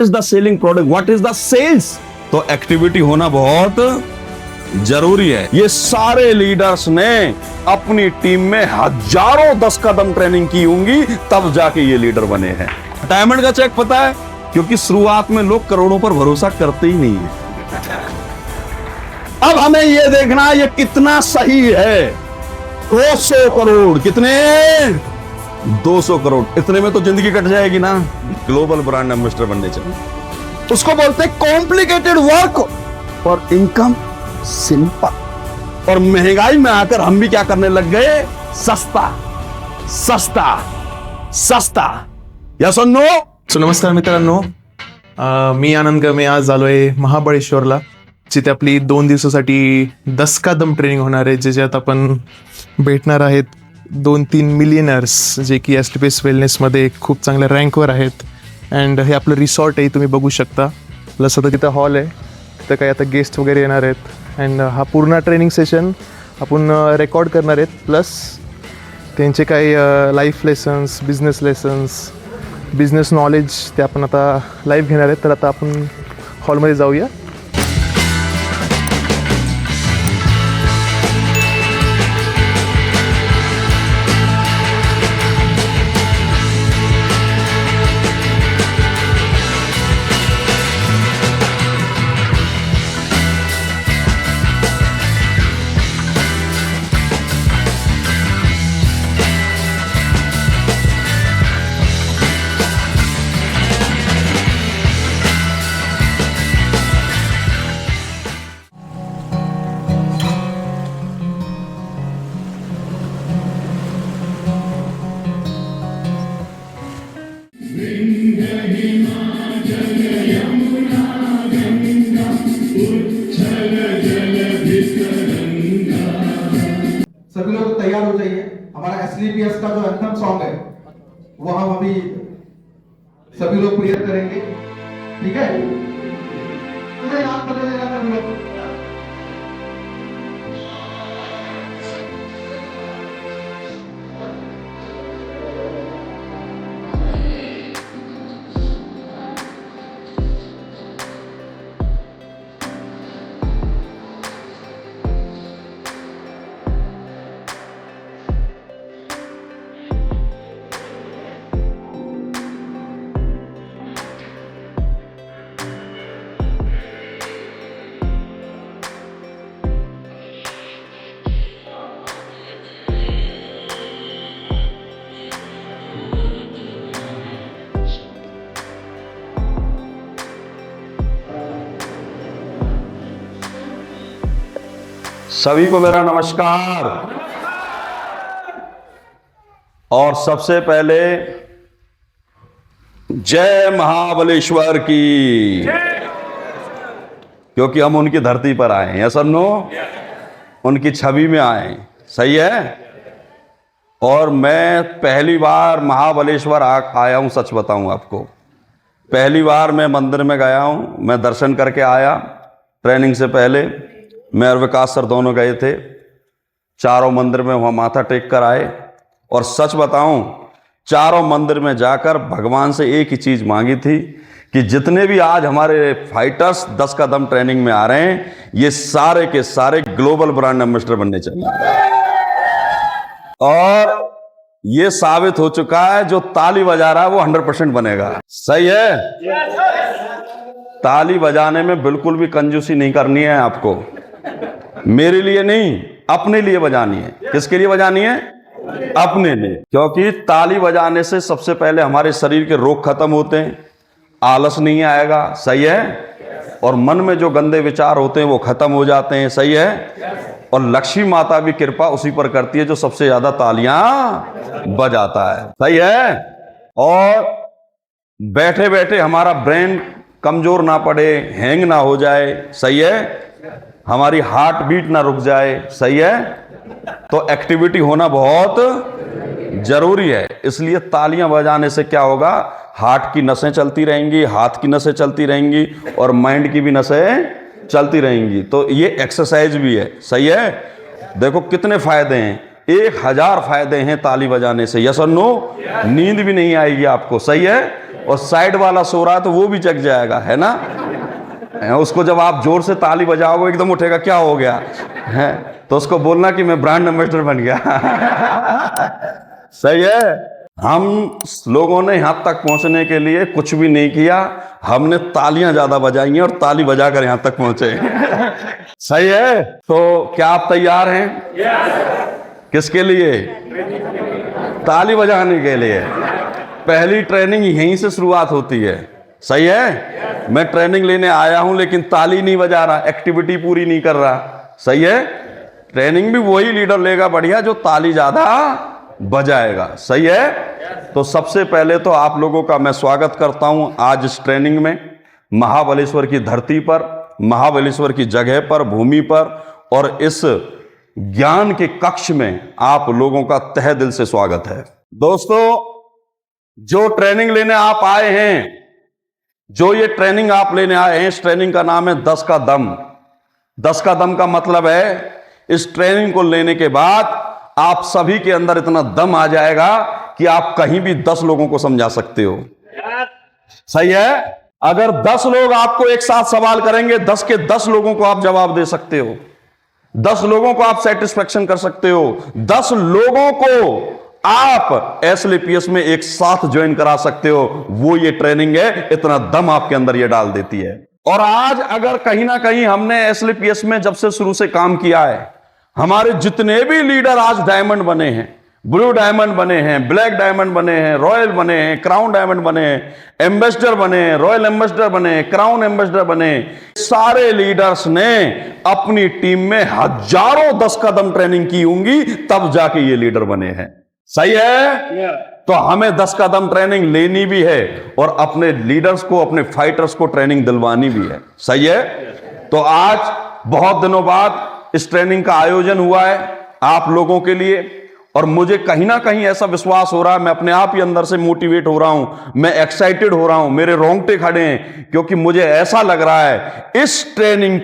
Is the selling product, what is the sales. तो activity होना बहुत जरूरी है। ये सारे लीडर्स ने अपनी टीम में हजारों 10 कदम ट्रेनिंग की होंगी, तब जाके ये लीडर बने हैं। डायमंड का चेक पता है, क्योंकि शुरुआत में लोग करोड़ों पर भरोसा करते ही नहीं है। अब हमें ये देखना ये कितना सही है। 200 करोड़, कितने? 200 करोड़। इतने में तो जिंदगी कट जाएगी ना। ग्लोबल ब्रांड एम्बेसडर बनने चाहिए। उसको बोलते हैं कॉम्प्लिकेटेड वर्क और इनकम सिंपल। और महंगाई में आकर हम भी क्या करने लग गए? सस्ता सस्ता सस्ता। यस और नो? सो नमस्कार मित्रांनो, मी आनंद गमे आज आलोय महाबळेश्वरला, जिथे आपली 2 दिवसासाठी 10 का दम ट्रेनिंग होणार आहे, ज्याच्यात आपण भेटणार आहेत 2-3 मिलियनर्स जे की ॲस्क्लेपियस वेलनेसमध्ये खूप चांगल्या रँकवर आहेत. अँड हे आपलं रिसॉर्ट आहे, तुम्ही बघू शकता. प्लस आता तिथं हॉल आहे, तिथं काही आता गेस्ट वगैरे येणार आहेत. अँड हा पूर्ण ट्रेनिंग सेशन आपण रेकॉर्ड करणार आहेत. प्लस त्यांचे काही life lessons, business lessons, business knowledge ते आपण आता लाईव्ह घेणार आहेत. तर आता आपण हॉलमध्ये जाऊया. सभी लोग तैयार हो जाइए. हमारा एस्क्लेपियस का जो एंथम सॉन्ग है वो हम अभी सभी लोग प्रेयर करेंगे. ठीक है? मुझे याद कर लेना सभी लोग. सभी को मेरा नमस्कार। और सबसे पहले जय महाबलेश्वर की, क्योंकि हम उनकी धरती पर आए हैं। यस और नो? उनकी छवि में आए हैं। सही है? और मैं पहली बार महाबलेश्वर आया हूं। सच बताऊं आपको, पहली बार मैं मंदिर में गया हूं। मैं दर्शन करके आया। ट्रेनिंग से पहले मैं और विकास सर दोनों गए थे। चारों मंदिर में वहाँ माथा टेक कर आए। और सच बताऊं, चारों मंदिर में जाकर भगवान से एक ही चीज़ मांगी थी कि जितने भी आज हमारे फाइटर्स 10 का दम ट्रेनिंग में आ रहे हैं, ये सारे के सारे ग्लोबल ब्रांड एम्बेसडर बनने चाहिए। और ये साबित हो चुका है, जो ताली बजा रहा है वो 100% बनेगा। सही है? ताली बजाने में बिल्कुल भी कंजूसी नहीं करनी है आपको। मेरे लिए नहीं, अपने लिए बजानी है। किसके लिए बजानी है? अपने लिए। क्योंकि ताली बजाने से सबसे पहले हमारे शरीर के रोग खत्म होते हैं, आलस नहीं आएगा। सही है? और मन में जो गंदे विचार होते हैं वो खत्म हो जाते हैं। सही है? और लक्ष्मी माता भी कृपा उसी पर करती है जो सबसे ज्यादा तालियां बजाता है। सही है? और बैठे बैठे हमारा ब्रेन कमजोर ना पड़े, हैंग ना हो जाए। सही है? हमारी हार्ट बीट ना रुक जाए। सही है? तो एक्टिविटी होना बहुत जरूरी है। इसलिए तालियां बजाने से क्या होगा? हार्ट की नसें चलती रहेंगी, हाथ की नसें चलती रहेंगी, और माइंड की भी नसें चलती रहेंगी। तो ये एक्सरसाइज भी है। सही है? देखो कितने फायदे हैं। 1000 फायदे हैं ताली बजाने से। यस और नो? नींद भी नहीं आएगी आपको। सही है? और साइड वाला सो रहा है तो वो भी जग जाएगा, है ना। उसको जब आप जोर से ताली बजाओगे एकदम उठेगा, क्या हो गया है, तो उसको बोलना कि मैं ब्रांड एम्बेसडर बन गया। सही है। हम लोगों ने यहां तक पहुंचने के लिए कुछ भी नहीं किया, हमने तालियां ज्यादा बजाई हैं और ताली बजाकर यहां तक पहुंचे। सही है। तो क्या आप तैयार हैं? किसके लिए? ताली बजाने के लिए। पहली ट्रेनिंग यहीं से शुरुआत होती है। सही है। मैं ट्रेनिंग लेने आया हूं लेकिन ताली नहीं बजा रहा, एक्टिविटी पूरी नहीं कर रहा। सही है। ट्रेनिंग भी वही लीडर लेगा बढ़िया जो ताली ज्यादा बजाएगा। सही है। तो सबसे पहले तो आप लोगों का मैं स्वागत करता हूं आज इस ट्रेनिंग में, महाबलेश्वर की धरती पर, महाबलेश्वर की जगह पर, भूमि पर, और इस ज्ञान के कक्ष में आप लोगों का तहे दिल से स्वागत है। दोस्तों, जो ट्रेनिंग लेने आप आए हैं, जो ये ट्रेनिंग आप लेने आए हैं, इस ट्रेनिंग का नाम है 10 का दम। 10 का दम का मतलब है इस ट्रेनिंग को लेने के बाद आप सभी के अंदर इतना दम आ जाएगा कि आप कहीं भी 10 लोगों को समझा सकते हो। सही है। अगर 10 लोग आपको एक साथ सवाल करेंगे, 10 के 10 लोगों को आप जवाब दे सकते हो, 10 लोगों को आप सेटिस्फेक्शन कर सकते हो, 10 लोगों को आप एस्क्लेपियस में एक साथ ज्वाइन करा सकते हो। वो ये ट्रेनिंग है, इतना दम आपके अंदर ये डाल देती है। और आज अगर कहीं ना कहीं हमने एस्क्लेपियस में जब से शुरू से काम किया है, हमारे जितने भी लीडर आज डायमंड बने हैं, ब्लू डायमंड बने हैं, ब्लैक डायमंड बने हैं, रॉयल बने हैं, क्राउन डायमंड बने हैं, एम्बेसडर बने हैं, रॉयल एम्बेसडर बने, क्राउन एम्बेसडर बने, सारे लीडर्स ने अपनी टीम में हजारों 10 कदम ट्रेनिंग की होंगी, तब जाके ये लीडर बने हैं। सही है। तो हमें 10 कदम ट्रेनिंग लेनी भी है और अपने लीडर्स को, अपने फाइटर्स को ट्रेनिंग दिलवानी भी है। सही है। तो आज बहुत दिनों बाद इस ट्रेनिंग का आयोजन हुआ है आप लोगों के लिए, और मुझे कहीं ना कहीं ऐसा विश्वास हो रहा है, मैं अपने आप ही अंदर से मोटिवेट हो रहा हूं, मैं एक्साइटेड हो रहा हूं, मेरे रोंगटे खड़े हैं, क्योंकि मुझे ऐसा लग रहा है इस ट्रेनिंग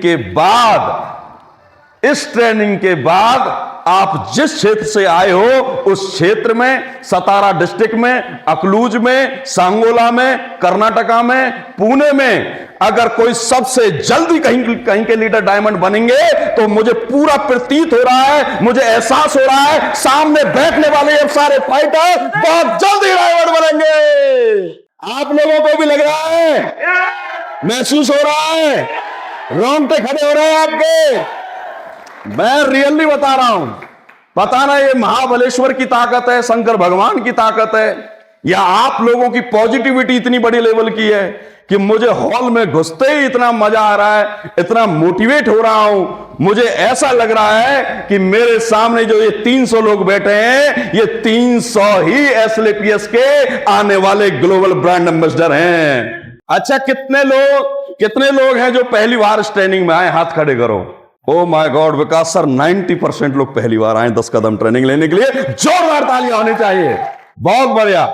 के बाद आप जिस क्षेत्र से आए हो उस क्षेत्र में, सतारा डिस्ट्रिक्ट में, अकलूज में, सांगोला में, कर्नाटका में, पुणे में, अगर कोई सबसे जल्दी कहीं के लीडर डायमंड बनेंगे तो मुझे पूरा प्रतीत हो रहा है, मुझे एहसास हो रहा है, सामने बैठने वाले ये सारे फाइटर बहुत जल्दी डायमंड बनेंगे। आप लोगों को भी लग रहा है, महसूस हो रहा है, रोंगटे खड़े हो रहे हैं आपके। मैं रियली बता रहा हूं, पता ना ये महाबलेश्वर की ताकत है, शंकर भगवान की ताकत है, या आप लोगों की पॉजिटिविटी इतनी बड़ी लेवल की है कि मुझे हॉल में घुसते ही इतना मजा आ रहा है, इतना मोटिवेट हो रहा हूं। मुझे ऐसा लग रहा है कि मेरे सामने जो ये 300 लोग बैठे हैं, ये 300 ही एस्क्लेपियस के आने वाले ग्लोबल ब्रांड एम्बेसडर हैं। अच्छा, कितने लोग हैं जो पहली बार इस ट्रेनिंग में आए? हाथ खड़े करो। Oh my God Vikas sir, 90% लोग पहली बार आए 10 कदम ट्रेनिंग लेने के लिए। जोरदार तालियां होनी चाहिए। बहुत बढ़िया,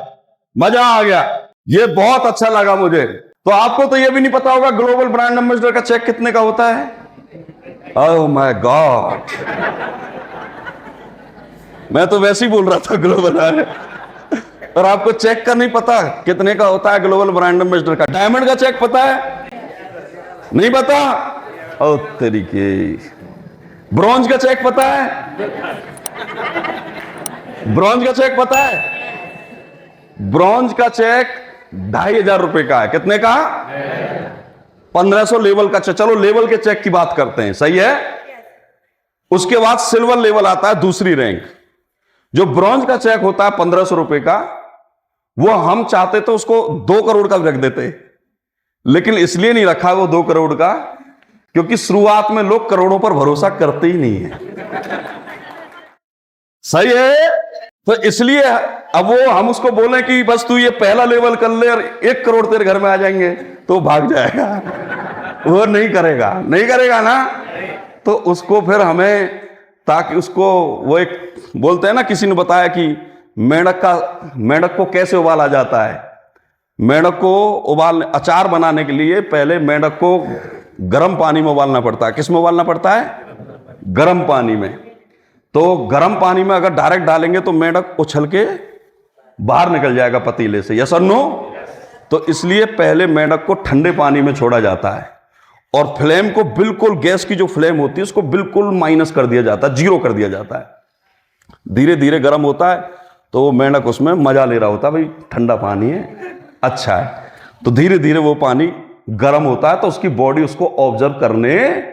मजा आ गया, ये बहुत अच्छा लगा मुझे। तो आपको तो ये भी नहीं पता होगा ग्लोबल ब्रांड एम्बेसडर का चेक कितने का होता है। ओह माय गॉड, मैं तो वैसे ही बोल रहा था ग्लोबल, और आपको चेक का नहीं पता कितने का होता है ग्लोबल ब्रांड एम्बेसडर का। डायमंड का चेक पता है? नहीं पता? ओ तरीके। ब्रॉन्ज का चेक पता है? ब्रॉन्ज का चेक पता है? ब्रॉन्ज का चेक 2500 रुपए का है। कितने का? 1500 लेवल का चेक। चलो लेवल के चेक की बात करते हैं। सही है। उसके बाद सिल्वर लेवल आता है, दूसरी रैंक। जो ब्रॉन्ज का चेक होता है 1500 रुपए का, वो हम चाहते तो उसको 2 करोड़ का भी रख देते, लेकिन इसलिए नहीं रखा वो 2 करोड़ का क्योंकि शुरुआत में लोग करोड़ों पर भरोसा करते ही नहीं है। सही है। तो इसलिए अब वो हम उसको बोले कि बस तू ये पहला लेवल कर ले और 1 करोड़ तेरे घर में आ जाएंगे, तो भाग जाएगा। वो नहीं करेगा ना। तो उसको फिर हमें, ताकि उसको, वो एक बोलते हैं ना, किसी ने बताया कि मेंढक को कैसे उबाला जाता है। मेंढक को अचार बनाने के लिए पहले मेंढक को गर्म पानी में उबालना पड़ता है। किस में उबालना पड़ता है? गर्म पानी में। तो गर्म पानी में अगर डायरेक्ट डालेंगे तो मेंढक उछल के बाहर निकल जाएगा पतीले से। यस और नो? तो इसलिए पहले मेंढक को ठंडे पानी में छोड़ा जाता है और फ्लेम को बिल्कुल, गैस की जो फ्लेम होती है उसको बिल्कुल माइनस कर दिया जाता है, जीरो कर दिया जाता है। धीरे धीरे गर्म होता है तो वो मेंढक उसमें मजा ले रहा होता है, भाई ठंडा पानी है, अच्छा है। तो धीरे धीरे वो पानी गर्म होता है तो उसकी बॉडी उसको ऑब्जर्व करने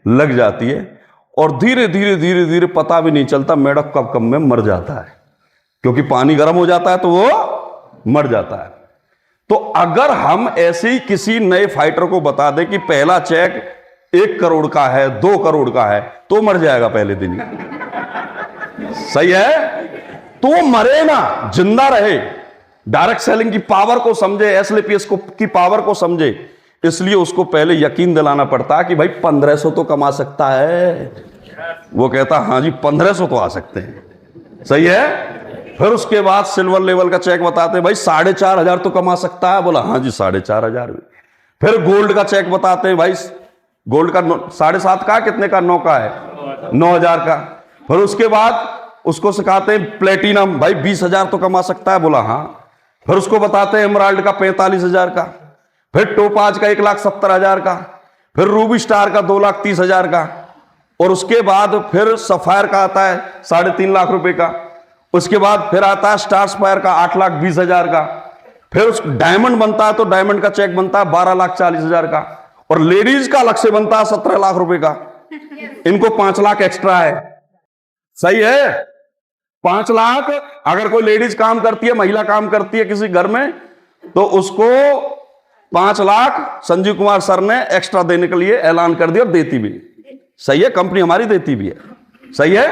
लग जाती है और धीरे धीरे धीरे धीरे पता भी नहीं चलता मेंढक कब कब में मर जाता है, क्योंकि पानी गर्म हो जाता है तो वो मर जाता है। तो अगर हम ऐसे ही किसी नए फाइटर को बता दें कि पहला चेक 1 करोड़ का है, 2 करोड़ का है, तो मर जाएगा पहले दिन ही। सही है? तो वो मरे ना, जिंदा रहे, डायरेक्ट सेलिंग की पावर को समझे, एस्क्लेपियस की पावर को समझे। इसलिए उसको पहले यकीन दिलाना पड़ता है कि भाई 1500 तो कमा सकता है। वो कहता हाँ जी 1500 तो आ सकते हैं। सही है? फिर उसके बाद सिल्वर लेवल का चेक बताते हैं, भाई 4500 तो कमा सकता है। बोला हाँ जी 4500 भी। फिर गोल्ड का चेक बताते हैं, भाई गोल्ड का 7.5 का, कितने का, 9 का है, 9000 का। फिर उसके बाद उसको सिखाते हैं प्लेटिनम, भाई 20,000 तो कमा सकता है। बोला हाँ। फिर उसको बताते हैं एमराल्ड का 45,000 का, फिर टोपाज का 1,70,000 का, फिर रूबी स्टार का 2,30,000 का, और उसके बाद फिर सफायर का आता है 3.5 लाख रुपए का। उसके बाद फिर आता है स्टार स्पायर का 8,20,000 का। फिर उस डायमंड बनता है तो डायमंड का चेक बनता है 12,40,000 का, और लेडीज का अलग से बनता है 17 लाख रुपए का। इनको 5 लाख एक्स्ट्रा है। सही है? 5 लाख अगर कोई लेडीज काम करती है, महिला काम करती है किसी घर में, तो उसको 5 लाख संजीव कुमार सर ने एक्स्ट्रा देने के लिए ऐलान कर दिया और देती भी। सही है? कंपनी हमारी देती भी है। सही है?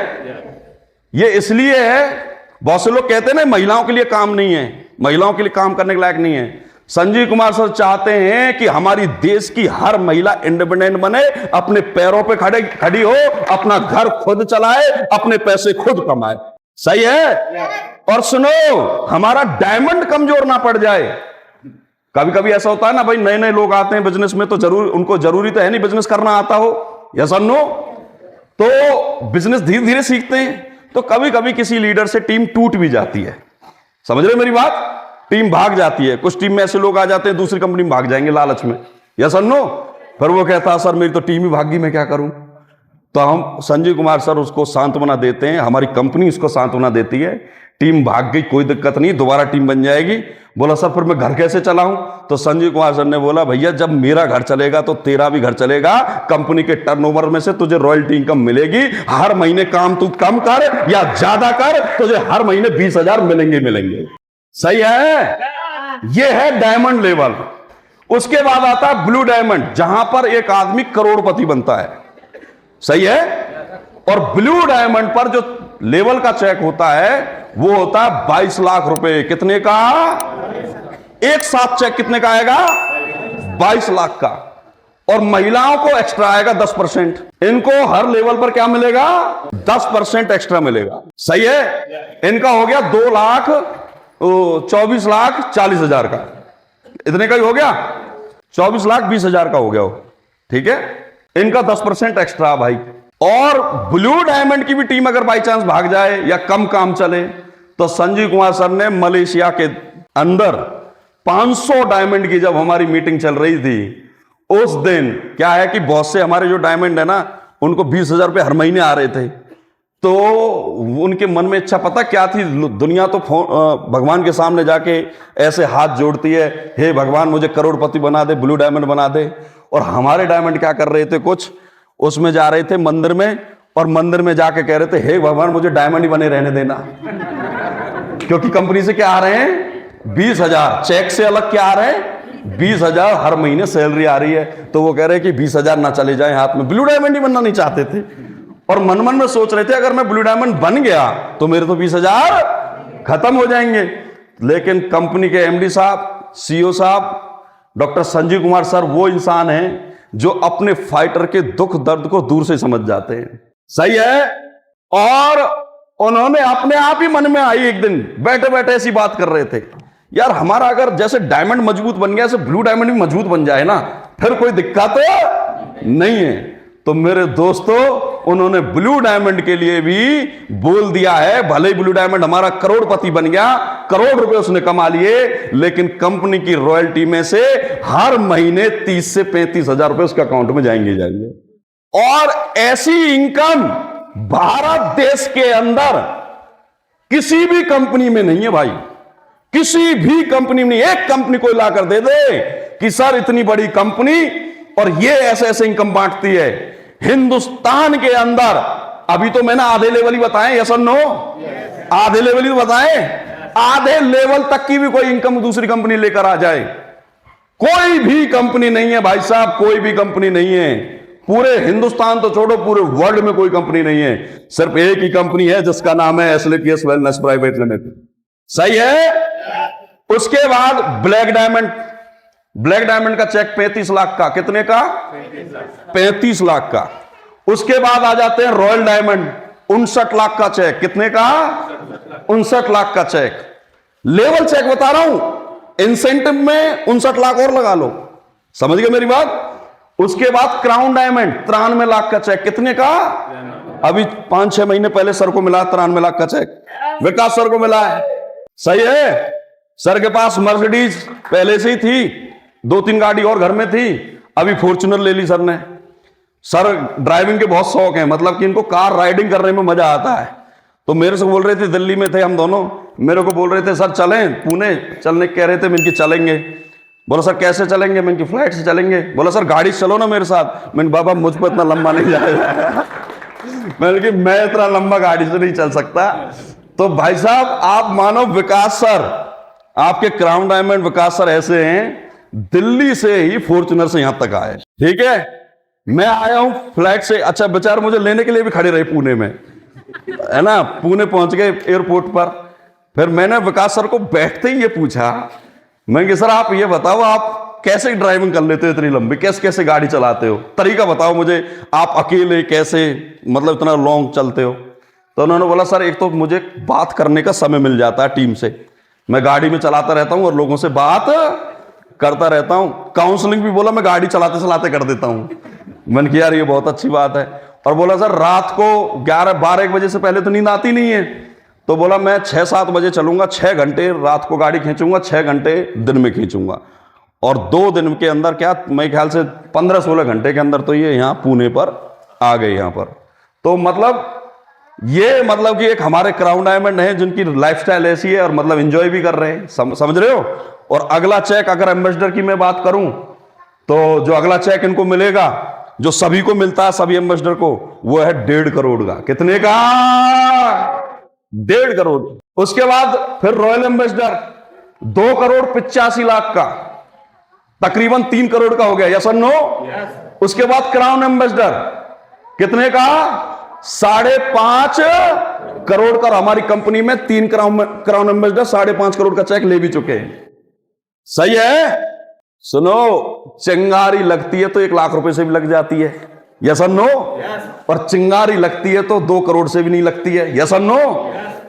ये इसलिए है, बहुत से लोग कहते हैं ना महिलाओं के लिए काम नहीं है, महिलाओं के लिए काम करने के लायक नहीं है। संजीव कुमार सर चाहते हैं कि हमारी देश की हर महिला इंडिपेंडेंट बने, अपने पैरों पे खड़ी हो, अपना घर खुद चलाए, अपने पैसे खुद कमाए। सही है? और सुनो, हमारा डायमंड कमजोर ना पड़ जाए। कभी कभी ऐसा होता है ना भाई, नए नए लोग आते हैं बिजनेस में, तो उनको जरूरी तो है नहीं बिजनेस करना आता हो, यस और नो, तो बिजनेस धीरे धीरे सीखते हैं। तो कभी कभी किसी लीडर से टीम टूट भी जाती है। समझ रहे मेरी बात? टीम भाग जाती है। कुछ टीम में ऐसे लोग आ जाते हैं दूसरी कंपनी में भाग जाएंगे लालच में, यस और नो। फिर वो कहता है सर मेरी तो टीम ही भागी, मैं क्या करूं? तो हम संजीव कुमार सर उसको सांत्वना देते हैं, हमारी कंपनी उसको सांत्वना देती है, टीम भाग गई कोई दिक्कत नहीं, दोबारा टीम बन जाएगी। बोला सर फिर मैं घर कैसे चलाऊं? तो संजीव कुमार सर ने बोला भैया जब मेरा घर चलेगा तो तेरा भी घर चलेगा, कंपनी के टर्नओवर में से तुझे रॉयल्टी इनकम मिलेगी, हर महीने काम तू कम कर या ज्यादा कर, तुझे हर महीने 20,000 मिलेंगे। सही है? ये है डायमंड लेवल। उसके बाद आता है ब्लू डायमंड, जहां पर एक आदमी करोड़पति बनता है। सही है? और ब्लू डायमंड पर जो लेवल का चेक होता है वो होता है 22 लाख रुपए। कितने का? एक साथ चेक कितने का आएगा? 22 लाख का। और महिलाओं को एक्स्ट्रा आएगा 10%। इनको हर लेवल पर क्या मिलेगा? 10% एक्स्ट्रा मिलेगा। सही है? इनका हो गया 24,40,000 का। इतने का ही हो गया, 24,20,000 का हो गया वो। ठीक है? इनका 10% एक्स्ट्रा भाई। और ब्लू डायमंड की भी टीम अगर बाई चांस भाग जाए या कम काम चले, तो संजीव कुमार सर ने मलेशिया के अंदर 500 डायमंड की जब हमारी मीटिंग चल रही थी, उस दिन क्या है कि बहुत से हमारे जो डायमंड है ना, उनको 20,000 रुपए हर महीने आ रहे थे। तो उनके मन में इच्छा पता क्या थी? दुनिया तो भगवान के सामने जाके ऐसे हाथ जोड़ती है, हे भगवान मुझे करोड़पति बना दे, ब्लू डायमंड बना दे। और हमारे डायमंड क्या कर रहे थे, कुछ उसमें जा रहे थे मंदिर में, और मंदिर में जाके कह रहे थे हे भगवान मुझे डायमंड ही बने रहने देना। क्योंकि कंपनी से क्या आ रहे हैं? 20,000। चेक से अलग क्या आ रहे हैं? 20,000 हर महीने सैलरी आ रही है। तो वो कह रहे हैं कि 20,000 ना चले जाए हाथ में। ब्लू डायमंड ही बनना नहीं चाहते थे, और मन मन में सोच रहे थे अगर मैं ब्लू डायमंड बन गया तो मेरे तो 20,000 खत्म हो जाएंगे। लेकिन कंपनी के एमडी साहब, सीईओ साहब, डॉक्टर संजीव कुमार सर वो इंसान हैं जो अपने फाइटर के दुख दर्द को दूर से समझ जाते हैं। सही है? और उन्होंने अपने आप ही मन में आई, एक दिन बैठे बैठे ऐसी बात कर रहे थे, यार हमारा अगर जैसे डायमंड मजबूत बन गया, ऐसे ब्लू डायमंड भी मजबूत बन जाए ना, फिर कोई दिक्कत नहीं है। तो मेरे दोस्तों, उन्होंने ब्लू डायमंड के लिए भी बोल दिया है, भले ही ब्लू डायमंड हमारा करोड़पति बन गया, करोड़ रुपए उसने कमा लिए, लेकिन कंपनी की रॉयल्टी में से हर महीने 30 से 35 हजार रुपए उसके अकाउंट में जाएंगे। और ऐसी इनकम भारत देश के अंदर किसी भी कंपनी में नहीं है भाई, किसी भी कंपनी में नहीं। एक कंपनी कोई लाकर दे दे कि सर इतनी बड़ी कंपनी और ये ऐसे ऐसे इनकम बांटती है। हिंदुस्तान के अंदर अभी तो मैंने आधे लेवल ही बताए, यस और नो? आधे लेवल ही बताए, आधे लेवल तक की भी कोई इनकम दूसरी कंपनी लेकर आ जाए, कोई भी कंपनी नहीं है भाई साहब, कोई भी कंपनी नहीं है। पूरे हिंदुस्तान तो छोड़ो, पूरे वर्ल्ड में कोई कंपनी नहीं है। सिर्फ एक ही कंपनी है जिसका नाम है एस्क्लेपियस वेलनेस प्राइवेट लिमिटेड। सही है। उसके बाद ब्लैक डायमंड, ब्लैक डायमंड का चेक 35 लाख का, कितने का? 35 लाख का। उसके बाद आ जाते हैं रॉयल डायमंड, 59 लाख का चेक, कितने का? 59 लाख का चेक। लेवल चेक बता रहा हूं, इंसेंटिव में 59 लाख और लगा लो, समझ गए मेरी बात? उसके बाद क्राउन डायमंड 93 लाख का चेक, कितने का? अभी 5-6 महीने पहले सर को मिला 93 लाख का चेक, विकास सर को मिला है। सही है। सर के पास मर्सिडीज पहले से ही थी, 2-3 गाड़ी और घर में थी, अभी फॉर्च्यूनर ले ली सर ने। सर ड्राइविंग के बहुत शौक है, मतलब कि इनको कार राइडिंग करने में मजा आता है। तो मेरे से बोल रहे थे, दिल्ली में थे हम दोनों, मेरे को बोल रहे थे सर चलें पुणे, चलने कह रहे थे। मैंने चलेंगे। बोला सर कैसे चलेंगे? मैंने फ्लाइट से चलेंगे। बोला सर गाड़ी से चलो ना मेरे साथ। मैंने बाबा मुझ पर इतना लंबा नहीं जाएगा। मैंने कि मैं इतना लंबा गाड़ी से नहीं चल सकता। तो भाई साहब आप मानो विकास सर, आपके क्राउन डायमंड विकास सर ऐसे हैं, दिल्ली से ही फॉर्च्यूनर से यहां तक आए। ठीक है, मैं आया हूं फ्लाइट से। अच्छा बेचारे मुझे लेने के लिए भी खड़े रहे पुणे में, है ना। पुणे पहुंच गए एयरपोर्ट पर। फिर मैंने विकास सर को बैठते ही ये पूछा, मैं सर आप ये बताओ आप कैसे ड्राइविंग कर लेते हो इतनी लंबी, कैसे कैसे गाड़ी चलाते हो, तरीका बताओ मुझे, आप अकेले कैसे मतलब इतना लॉन्ग चलते हो? तो उन्होंने बोला सर एक तो मुझे बात करने का समय मिल जाता है टीम से, मैं गाड़ी में चलाता रहता हूं और लोगों से बात करता रहता हूं। काउंसलिंग भी बोला मैं गाड़ी चलाते चलाते कर देता हूं। मैंने कहा यार ये बहुत अच्छी बात है। और बोला सर रात को 11-12-1 बजे से पहले तो नींद आती नहीं है। तो बोला मैं 6-7 बजे चलूंगा, 6 घंटे रात को गाड़ी खींचूंगा, 6 घंटे दिन में खींचूंगा, और 2 दिन के अंदर क्या मेरे ख्याल से 15-16 घंटे के अंदर तो ये यहाँ पुणे पर आ गए यहाँ पर। तो मतलब ये मतलब कि एक हमारे क्राउन डायमंड है जिनकी लाइफस्टाइल ऐसी है और मतलब एंजॉय भी कर रहे हैं, समझ रहे हो। और अगला चेक अगर एम्बेसडर की मैं बात करूं तो जो अगला चेक इनको मिलेगा, जो सभी को मिलता है सभी एम्बेसडर को, वो है 1.5 करोड़ का। कितने का? 1.5 करोड़। उसके बाद फिर रॉयल एम्बेसडर 2,85,00,000 का, तकरीबन 3 करोड़ का हो गया, यस और नो? उसके बाद क्राउन एम्बेसडर कितने का? 5.5 करोड़ का। हमारी कंपनी में 3 क्राउन एम्बेसडर 5.5 करोड़ का चेक ले भी चुके हैं। सही है। सुनो, चिंगारी लगती है तो 1 लाख रुपए से भी लग जाती है, यस और नो? और चिंगारी लगती है तो 2 करोड़ से भी नहीं लगती है, यस और नो?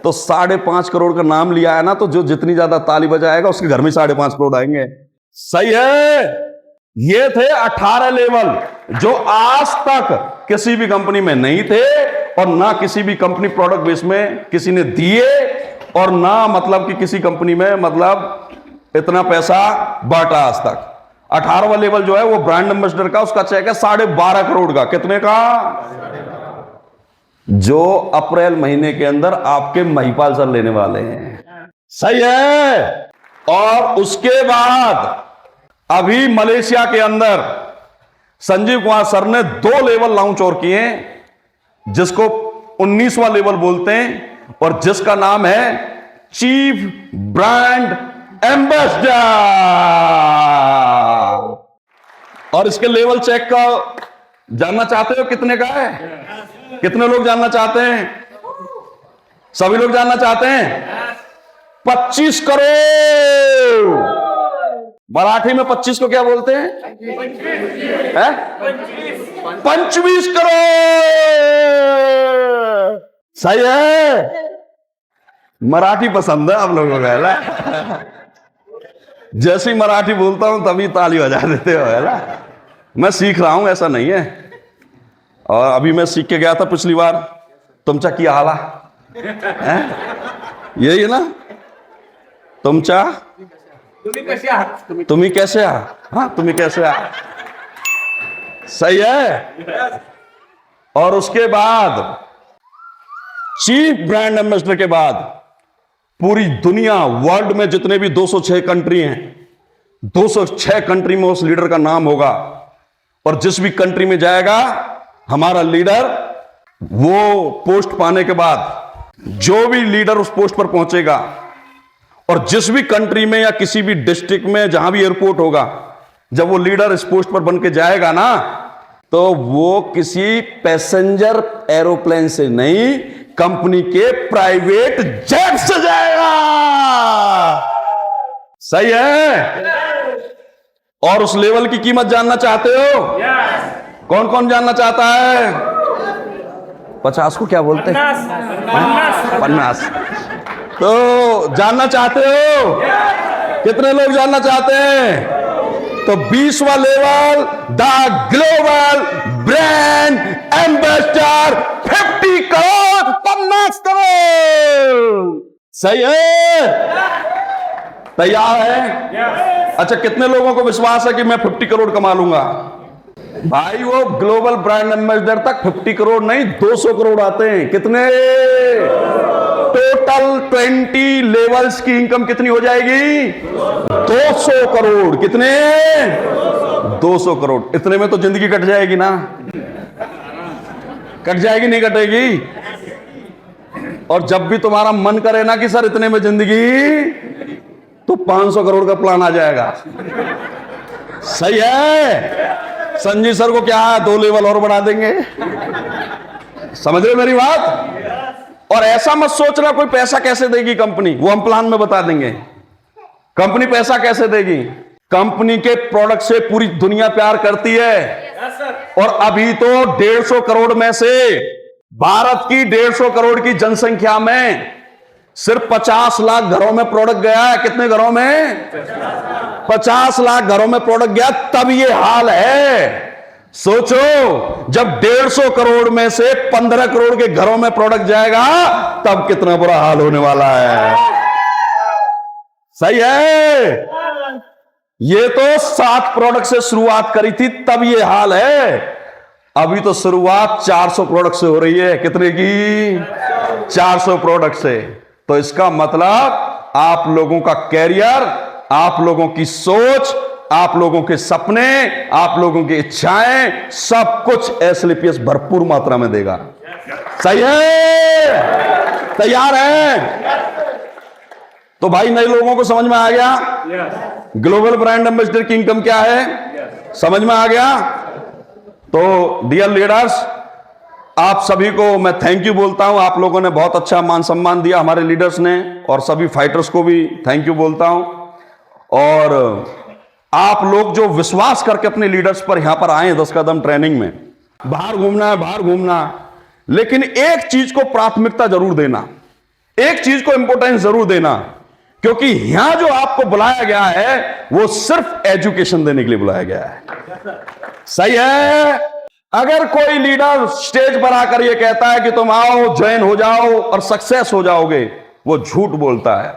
तो 5.5 करोड़ का नाम लिया है ना, तो जो जितनी ज्यादा ताली बजाएगा उसके घर में 5.5 करोड़ आएंगे। सही है। ये थे 18 लेवल जो आज तक किसी भी कंपनी में नहीं थे और ना किसी भी कंपनी प्रोडक्ट बेस में किसी ने दिए, और ना मतलब कि किसी कंपनी में मतलब इतना पैसा बांटा आज तक। 18वां लेवल जो है वो ब्रांड एम्बेसडर का, उसका चेक है 12.5 करोड़ का। कितने का? जो अप्रैल महीने के अंदर आपके महिपाल सर लेने वाले हैं। सही है। और उसके बाद अभी मलेशिया के अंदर संजीव कुमार सर ने 2 लेवल लॉन्च और किए, जिसको 19वां लेवल बोलते हैं और जिसका नाम है चीफ ब्रांड एम्बेसडर। और इसके लेवल चेक का जानना चाहते हो कितने का है? कितने लोग जानना चाहते हैं? सभी लोग जानना चाहते हैं? 25 करोड़। मराठी में 25 को क्या बोलते हैं? 25 करोड़। सही है। मराठी पसंद है आप लोगों को, है ना? जैसी मराठी बोलता हूं तभी ताली बजा देते हो, है ना? मैं सीख रहा हूं, ऐसा नहीं है। और अभी मैं सीख के गया था पिछली बार, तुमचा की आला हैं? यही है ना, तुमचा तुम्ही कैसे आ, हाँ तुम्ही कैसे आ, सही है। और उसके बाद चीफ ब्रांड एम्बेसडर के बाद पूरी दुनिया, वर्ल्ड में जितने भी 206 कंट्री हैं, 206 कंट्री में उस लीडर का नाम होगा। और जिस भी कंट्री में जाएगा हमारा लीडर, वो पोस्ट पाने के बाद जो भी लीडर उस पोस्ट पर पहुंचेगा, और जिस भी कंट्री में या किसी भी डिस्ट्रिक्ट में जहां भी एयरपोर्ट होगा, जब वो लीडर इस पोस्ट पर बन के जाएगा ना, तो वो किसी पैसेंजर एरोप्लेन से नहीं, कंपनी के प्राइवेट जेट से जाएगा। सही है। और उस लेवल की कीमत जानना चाहते हो? कौन कौन जानना चाहता है? 50 को क्या बोलते हैं? 50। तो जानना चाहते हो? कितने लोग जानना चाहते हैं? तो 20वां level, the global brand ambassador, 50 crore, 50 crore. सही है? तैयार है? अच्छा, कितने लोगों को विश्वास है कि मैं 50 करोड़ कमा लूंगा? भाई वो ग्लोबल ब्रांड एम्बेसडर तक 50 करोड़ नहीं, 200 करोड़ आते हैं। कितने? टोटल 20 लेवल्स की इनकम कितनी हो जाएगी? 200 करोड़। कितने? 200 करोड़। इतने में तो जिंदगी कट जाएगी ना? कट जाएगी नहीं कटेगी? और जब भी तुम्हारा मन करे ना कि सर इतने में जिंदगी, तो 500 करोड़ का प्लान आ जाएगा। सही है? संजीव सर को क्या है, 2 लेवल और बढ़ा देंगे। समझ रहे मेरी बात? और ऐसा मत सोचना कोई पैसा कैसे देगी कंपनी, वो हम प्लान में बता देंगे। कंपनी पैसा कैसे देगी? कंपनी के प्रोडक्ट से पूरी दुनिया प्यार करती है। और अभी तो 150 करोड़ में से, भारत की 150 करोड़ की जनसंख्या में सिर्फ 50 लाख घरों में प्रोडक्ट गया है। कितने घरों में? 50 लाख घरों में प्रोडक्ट गया, तब ये हाल है। सोचो, जब 150 करोड़ में से 15 करोड़ के घरों में प्रोडक्ट जाएगा, तब कितना बुरा हाल होने वाला है। सही है? ये तो 7 प्रोडक्ट से शुरुआत करी थी, तब ये हाल है। अभी तो शुरुआत 400 प्रोडक्ट से हो रही है। कितने की? 400 प्रोडक्ट से। तो इसका मतलब आप लोगों का कैरियर, आप लोगों की सोच, आप लोगों के सपने, आप लोगों की इच्छाएं, सब कुछ एस्क्लेपियस भरपूर मात्रा में देगा। सही है? तैयार है? तो भाई नए लोगों को समझ में आ गया? ग्लोबल ब्रांड एम्बेसडर की इनकम क्या है? समझ में आ गया? तो डियर लीडर्स, आप सभी को मैं थैंक यू बोलता हूं। आप लोगों ने बहुत अच्छा मान सम्मान दिया हमारे लीडर्स ने, और सभी फाइटर्स को भी थैंक यू बोलता हूं। और आप लोग जो विश्वास करके अपने लीडर्स पर यहां पर आए 10 कदम ट्रेनिंग में, बाहर घूमना है, बाहर घूमना, लेकिन एक चीज को प्राथमिकता जरूर देना, एक चीज को इंपॉर्टेंस जरूर देना, क्योंकि यहां जो आपको बुलाया गया है वो सिर्फ एजुकेशन देने के लिए बुलाया गया है। सही है? अगर कोई लीडर स्टेज पर आकर यह कहता है कि तुम आओ, ज्वाइन हो जाओ और सक्सेस हो जाओगे, वो झूठ बोलता है।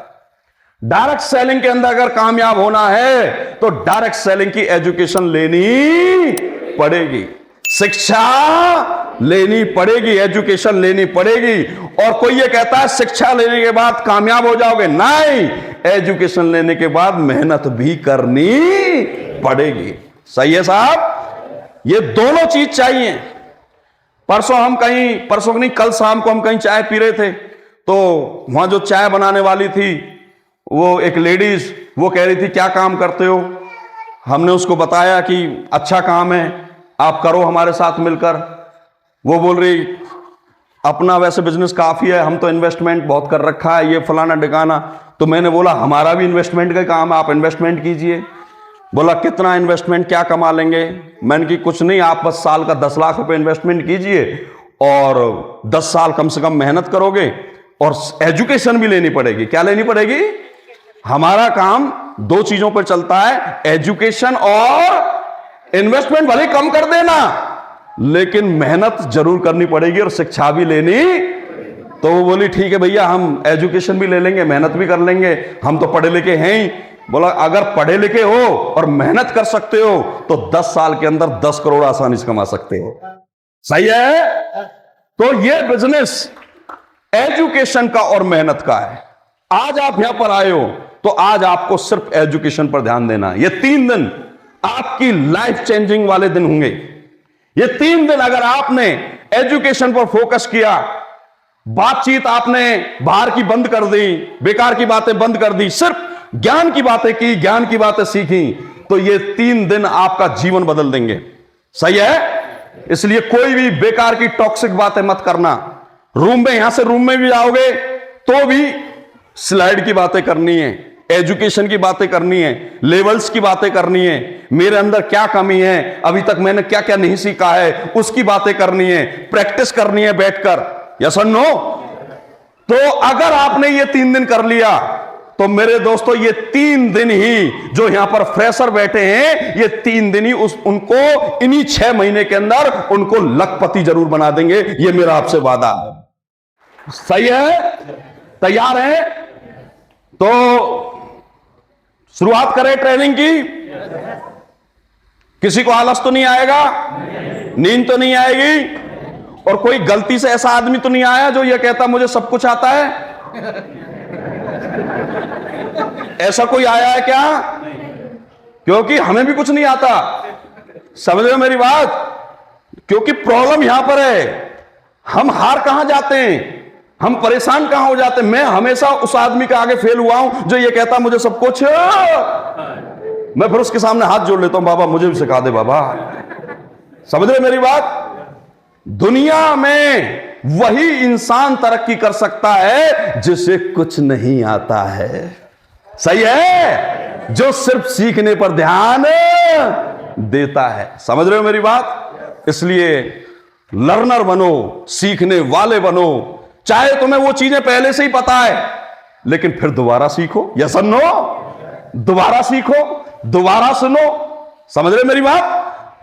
डायरेक्ट सेलिंग के अंदर अगर कामयाब होना है तो डायरेक्ट सेलिंग की एजुकेशन लेनी पड़ेगी, शिक्षा लेनी पड़ेगी, एजुकेशन लेनी पड़ेगी। और कोई ये कहता है शिक्षा लेने के बाद कामयाब हो जाओगे, नहीं, एजुकेशन लेने के बाद मेहनत भी करनी पड़ेगी। सही है साहब? ये दोनों चीज चाहिए। परसों नहीं, कल शाम को हम कहीं चाय पी रहे थे, तो वहां जो चाय बनाने वाली थी, वो एक लेडीज, वो कह रही थी क्या काम करते हो? हमने उसको बताया कि अच्छा काम है, आप करो हमारे साथ मिलकर। वो बोल रही अपना वैसे बिजनेस काफी है, हम तो इन्वेस्टमेंट बहुत कर रखा है, ये फलाना ढिकाना। तो मैंने बोला हमारा भी इन्वेस्टमेंट का काम है, आप इन्वेस्टमेंट कीजिए। बोला कितना इन्वेस्टमेंट, क्या कमा लेंगे? मैंने कि कुछ नहीं, आप बस साल का 10 लाख रुपए इन्वेस्टमेंट कीजिए और 10 साल कम से कम मेहनत करोगे और एजुकेशन भी लेनी पड़ेगी। क्या लेनी पड़ेगी? हमारा काम 2 चीजों पर चलता है, एजुकेशन और इन्वेस्टमेंट भले कम कर देना, लेकिन मेहनत जरूर करनी पड़ेगी और शिक्षा भी लेनी। तो वो बोली ठीक है भैया, हम एजुकेशन भी ले लेंगे, मेहनत भी कर लेंगे, हम तो पढ़े लिखे हैं ही। बोला अगर पढ़े लिखे हो और मेहनत कर सकते हो तो 10 साल के अंदर 10 करोड़ आसानी से कमा सकते हो। सही है? तो ये बिजनेस एजुकेशन का और मेहनत का है। आज आप यहां पर आए हो तो आज आपको सिर्फ एजुकेशन पर ध्यान देना है। ये 3 दिन आपकी लाइफ चेंजिंग वाले दिन होंगे। ये 3 दिन अगर आपने एजुकेशन पर फोकस किया, बातचीत आपने बाहर की बंद कर दी, बेकार की बातें बंद कर दी, सिर्फ ज्ञान की बातें की, ज्ञान की बातें सीखी, तो ये 3 दिन आपका जीवन बदल देंगे। सही है? इसलिए कोई भी बेकार की टॉक्सिक बातें मत करना। रूम में, यहां से रूम में भी जाओगे तो भी स्लाइड की बातें करनी है, एजुकेशन की बातें करनी है, लेवल्स की बातें करनी है, मेरे अंदर क्या कमी है, अभी तक मैंने क्या क्या नहीं सीखा है, उसकी बातें करनी है, प्रैक्टिस करनी है बैठकर। यस और नो? तो अगर आपने ये 3 दिन कर लिया तो मेरे दोस्तों ये 3 दिन ही जो यहां पर फ्रेशर बैठे हैं, ये 3 दिन ही उनको इन्हीं 6 महीने के अंदर उनको लखपति जरूर बना देंगे। ये मेरा आपसे वादा है। सही है? तैयार है? तो शुरुआत करें ट्रेनिंग की। किसी को आलस तो नहीं आएगा, नींद तो नहीं आएगी, और कोई गलती से ऐसा आदमी तो नहीं आया जो ये कहता मुझे सब कुछ आता है? ऐसा कोई आया है क्या? क्योंकि हमें भी कुछ नहीं आता। समझ रहे हो मेरी बात? क्योंकि प्रॉब्लम यहां पर है, हम हार कहां जाते हैं, हम परेशान कहां हो जाते हैं। मैं हमेशा उस आदमी के आगे फेल हुआ हूं जो ये कहता मुझे सब कुछ, मैं फिर उसके सामने हाथ जोड़ लेता हूं, बाबा मुझे भी सिखा दे बाबा। समझ रहे मेरी बात? दुनिया में वही इंसान तरक्की कर सकता है जिसे कुछ नहीं आता है। सही है? जो सिर्फ सीखने पर ध्यान देता है। समझ रहे हो मेरी बात? इसलिए लर्नर बनो, सीखने वाले बनो। चाहे तुम्हें वो चीजें पहले से ही पता है लेकिन फिर दोबारा सीखो। यस और नो? दोबारा सीखो, दोबारा सुनो। समझ रहे मेरी बात?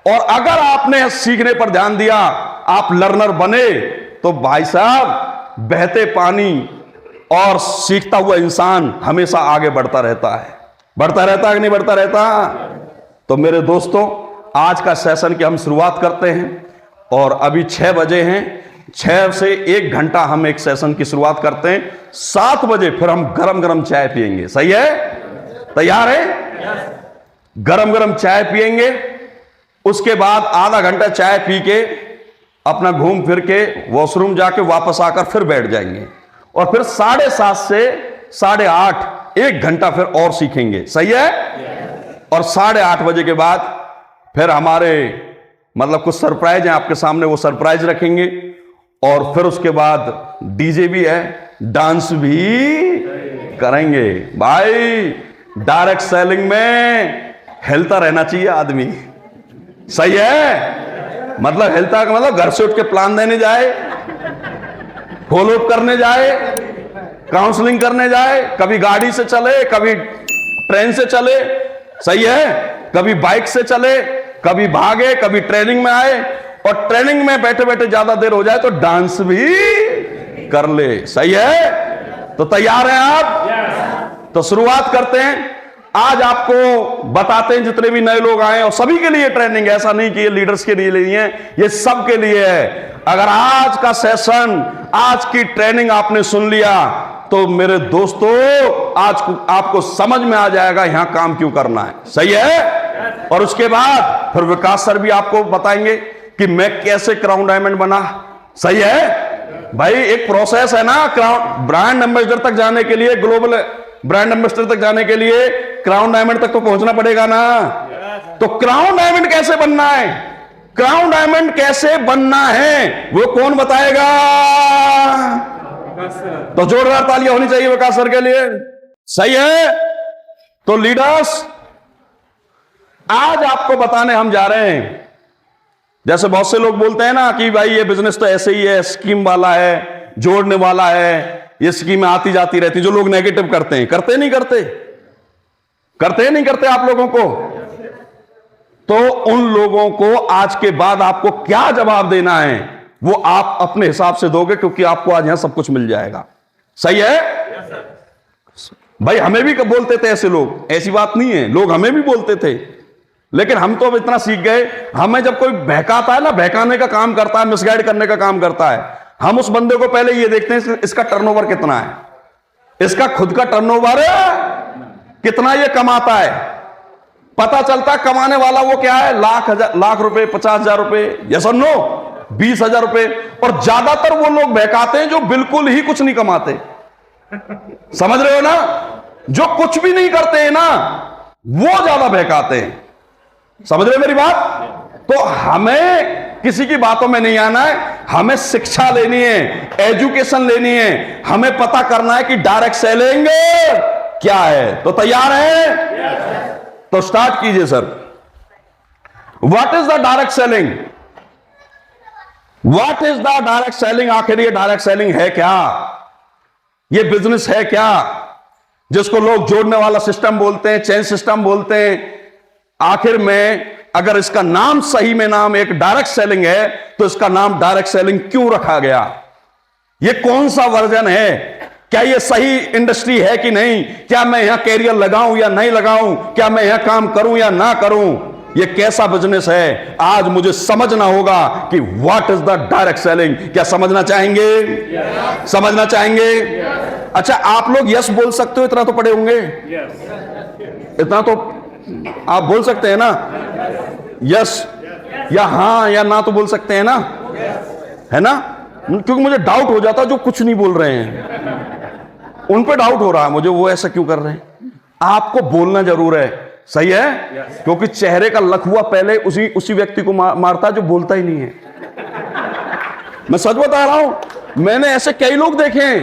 और अगर आपने सीखने पर ध्यान दिया, आप लर्नर बने, तो भाई साहब बहते पानी और सीखता हुआ इंसान हमेशा आगे बढ़ता रहता है। बढ़ता रहता है कि नहीं बढ़ता रहता? तो मेरे दोस्तों, आज का सेशन की हम शुरुआत करते हैं और अभी 6 बजे हैं। 6 से 1 घंटा हम एक सेशन की शुरुआत करते हैं। 7 बजे फिर हम गरम गरम चाय पिएंगे। सही है? तैयार है? गरम गरम चाय पिएंगे। उसके बाद आधा घंटा चाय पी के अपना घूम फिर के वॉशरूम जाके वापस आकर फिर बैठ जाएंगे और फिर 7:30 से 8:30 1 घंटा फिर और सीखेंगे। सही है? और 8:30 बजे के बाद फिर हमारे मतलब कुछ सरप्राइज है आपके सामने, वो सरप्राइज रखेंगे। और फिर उसके बाद डीजे भी है, डांस भी करेंगे। भाई डायरेक्ट सेलिंग में हिलता रहना चाहिए आदमी। सही है? मतलब हिलता का मतलब घर से उठ के प्लान देने जाए, फॉलो अप करने जाए, काउंसलिंग करने जाए, कभी गाड़ी से चले, कभी ट्रेन से चले। सही है? कभी बाइक से चले, कभी भागे, कभी ट्रेनिंग में आए, और ट्रेनिंग में बैठे बैठे ज्यादा देर हो जाए तो डांस भी कर ले। सही है? तो तैयार हैं आप? तो शुरुआत करते हैं। आज आपको बताते हैं जितने भी नए लोग आए, और सभी के लिए ट्रेनिंग, ऐसा नहीं कि ये लीडर्स के लिए नहीं है, ये सब के लिए है। अगर आज का सेशन, आज की ट्रेनिंग आपने सुन लिया तो मेरे दोस्तों आज आपको समझ में आ जाएगा यहां काम क्यों करना है। सही है? और उसके बाद फिर विकास सर भी आपको बताएंगे कि मैं कैसे क्राउन डायमंड बना। सही है? भाई एक प्रोसेस है ना, क्राउन ब्रांड एम्बेसडर तक जाने के लिए, ग्लोबल ब्रांड एम्बेसडर तक जाने के लिए क्राउन डायमंड तक तो पहुंचना पड़ेगा ना। तो क्राउन डायमंड कैसे बनना है, क्राउन डायमंड कैसे बनना है, वो कौन बताएगा? तो जोरदार तालियां होनी चाहिए विकास सर के लिए। सही है? तो लीडर्स, आज आपको बताने हम जा रहे हैं, जैसे बहुत से लोग बोलते हैं ना कि भाई ये बिजनेस तो ऐसे ही है, स्कीम वाला है, जोड़ने वाला है, ये स्कीमें आती जाती रहती। जो लोग नेगेटिव करते हैं, करते नहीं करते, करते नहीं करते आप लोगों को। तो उन लोगों को आज के बाद आपको क्या जवाब देना है वो आप अपने हिसाब से दोगे, क्योंकि आपको आज यहां सब कुछ मिल जाएगा। सही है भाई? हमें भी बोलते थे ऐसे लोग, ऐसी बात नहीं है, लोग हमें भी बोलते थे, लेकिन हम तो अब इतना सीख गए, हमें जब कोई बहकाता है ना, बहकाने का काम करता है, मिसगाइड करने का काम करता है, हम उस बंदे को पहले ये देखते हैं इसका टर्नओवर कितना है, इसका खुद का टर्नओवर कितना ये कमाता है। पता चलता कमाने वाला वो क्या है, लाख रुपए, 50,000 रुपए, या सर नो 20,000 रुपए। और ज्यादातर वो लोग बहकाते हैं जो बिल्कुल ही कुछ नहीं कमाते। समझ रहे हो ना? जो कुछ भी नहीं करते हैं ना वो ज्यादा बहकाते हैं। समझ रहे हो मेरी बात? तो हमें किसी की बातों में नहीं आना है, हमें शिक्षा लेनी है, एजुकेशन लेनी है, हमें पता करना है कि डायरेक्ट सेलिंग क्या है। तो तैयार है? तो स्टार्ट कीजिए sir. What is the direct selling? What is the direct selling? आखिर ये डायरेक्ट सेलिंग है क्या? ये बिजनेस है क्या जिसको लोग जोड़ने वाला सिस्टम बोलते हैं, चेन सिस्टम बोलते हैं? आखिर में अगर इसका नाम सही में नाम एक डायरेक्ट सेलिंग है तो इसका नाम डायरेक्ट सेलिंग क्यों रखा गया? ये कौन सा वर्जन है? क्या ये सही इंडस्ट्री है कि नहीं? क्या मैं यहां कैरियर लगाऊं या नहीं लगाऊं? क्या मैं यहां काम करूं या ना करूं? ये कैसा बिजनेस है? आज मुझे समझना होगा कि what is the direct selling. क्या समझना चाहेंगे? समझना चाहेंगे? अच्छा, आप लोग यस बोल सकते हो, इतना तो पढ़े होंगे, इतना तो आप बोल सकते हैं ना? यस या हाँ या ना तो बोल सकते हैं ना, है ना? क्योंकि मुझे डाउट हो जाता जो कुछ नहीं बोल रहे हैं, उन पे डाउट हो रहा है मुझे, वो ऐसा क्यों कर रहे हैं। आपको बोलना जरूर है, सही है? क्योंकि चेहरे का लकवा पहले उसी व्यक्ति को मारता है जो बोलता ही नहीं है। मैं सच बता रहा हूं, मैंने ऐसे कई लोग देखे हैं,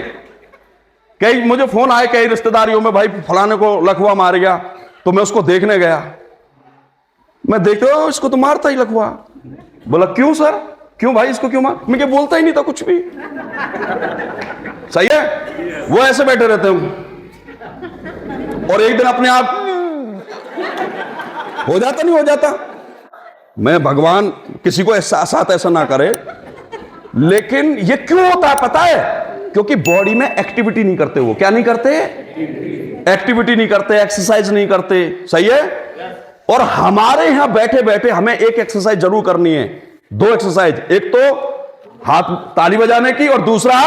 कई मुझे फोन आए कई रिश्तेदारियों में, भाई फलाने को लकवा मार गया, तो मैं उसको देखने गया, मैं देखते हो इसको तो मारता ही लकवा। बोला क्यों सर, क्यों भाई इसको क्यों मार? मैं क्या बोलता ही नहीं था कुछ भी। सही है? वो ऐसे बैठे रहते हैं और एक दिन अपने आप हो जाता, नहीं हो जाता। मैं भगवान किसी को साथ ऐसा ना करे, लेकिन ये क्यों होता है पता है? क्योंकि बॉडी में एक्टिविटी नहीं करते। वो क्या नहीं करते? एक्टिविटी नहीं करते, एक्सरसाइज नहीं करते। सही है? और हमारे यहां बैठे बैठे हमें एक एक्सरसाइज जरूर करनी है, दो एक्सरसाइज, एक तो हाथ ताली बजाने की और दूसरा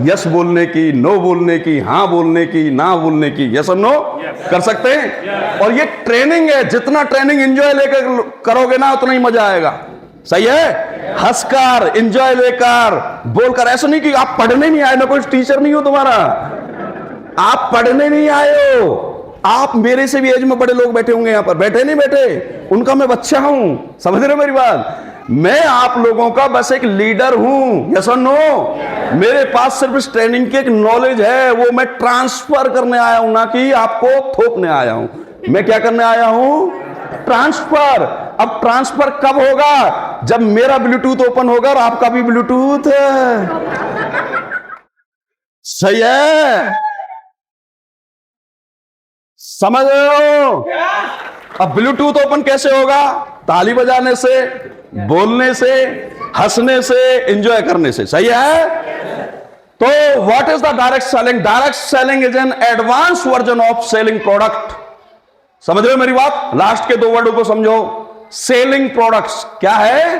यस बोलने की, नो बोलने की, हां बोलने की, ना बोलने की। यस और नो कर सकते हैं? और ये ट्रेनिंग है, जितना ट्रेनिंग एंजॉय लेकर करोगे ना उतना ही मजा आएगा। सही है? हंसकर, एंजॉय लेकर, बोलकर। ऐसा नहीं कि आप पढ़ने नहीं आए, ना कोई टीचर नहीं हो तुम्हारा, आप पढ़ने नहीं आए हो। आप मेरे से भी एज में बड़े लोग बैठे होंगे यहां पर, बैठे नहीं बैठे, उनका मैं बच्चा हूं। समझ रहे हो मेरी बात? मैं आप लोगों का बस एक लीडर हूं। यस और नो? मेरे पास सिर्फ इस ट्रेनिंग की एक नॉलेज है, वो मैं ट्रांसफर करने आया हूं, ना कि आपको थोपने आया हूं। मैं क्या करने आया हूं? ट्रांसफर। अब ट्रांसफर कब होगा? जब मेरा ब्लूटूथ ओपन होगा और आपका भी ब्लूटूथ है। सही है? समझ रहे हो? अब ब्लूटूथ ओपन कैसे होगा? ताली बजाने से, बोलने से, हंसने से, एंजॉय करने से। सही है? तो what is the direct selling? Direct selling is an advance version of selling product. समझ रहे हो मेरी बात? लास्ट के दो वर्डों को समझो। सेलिंग प्रोडक्ट्स क्या है?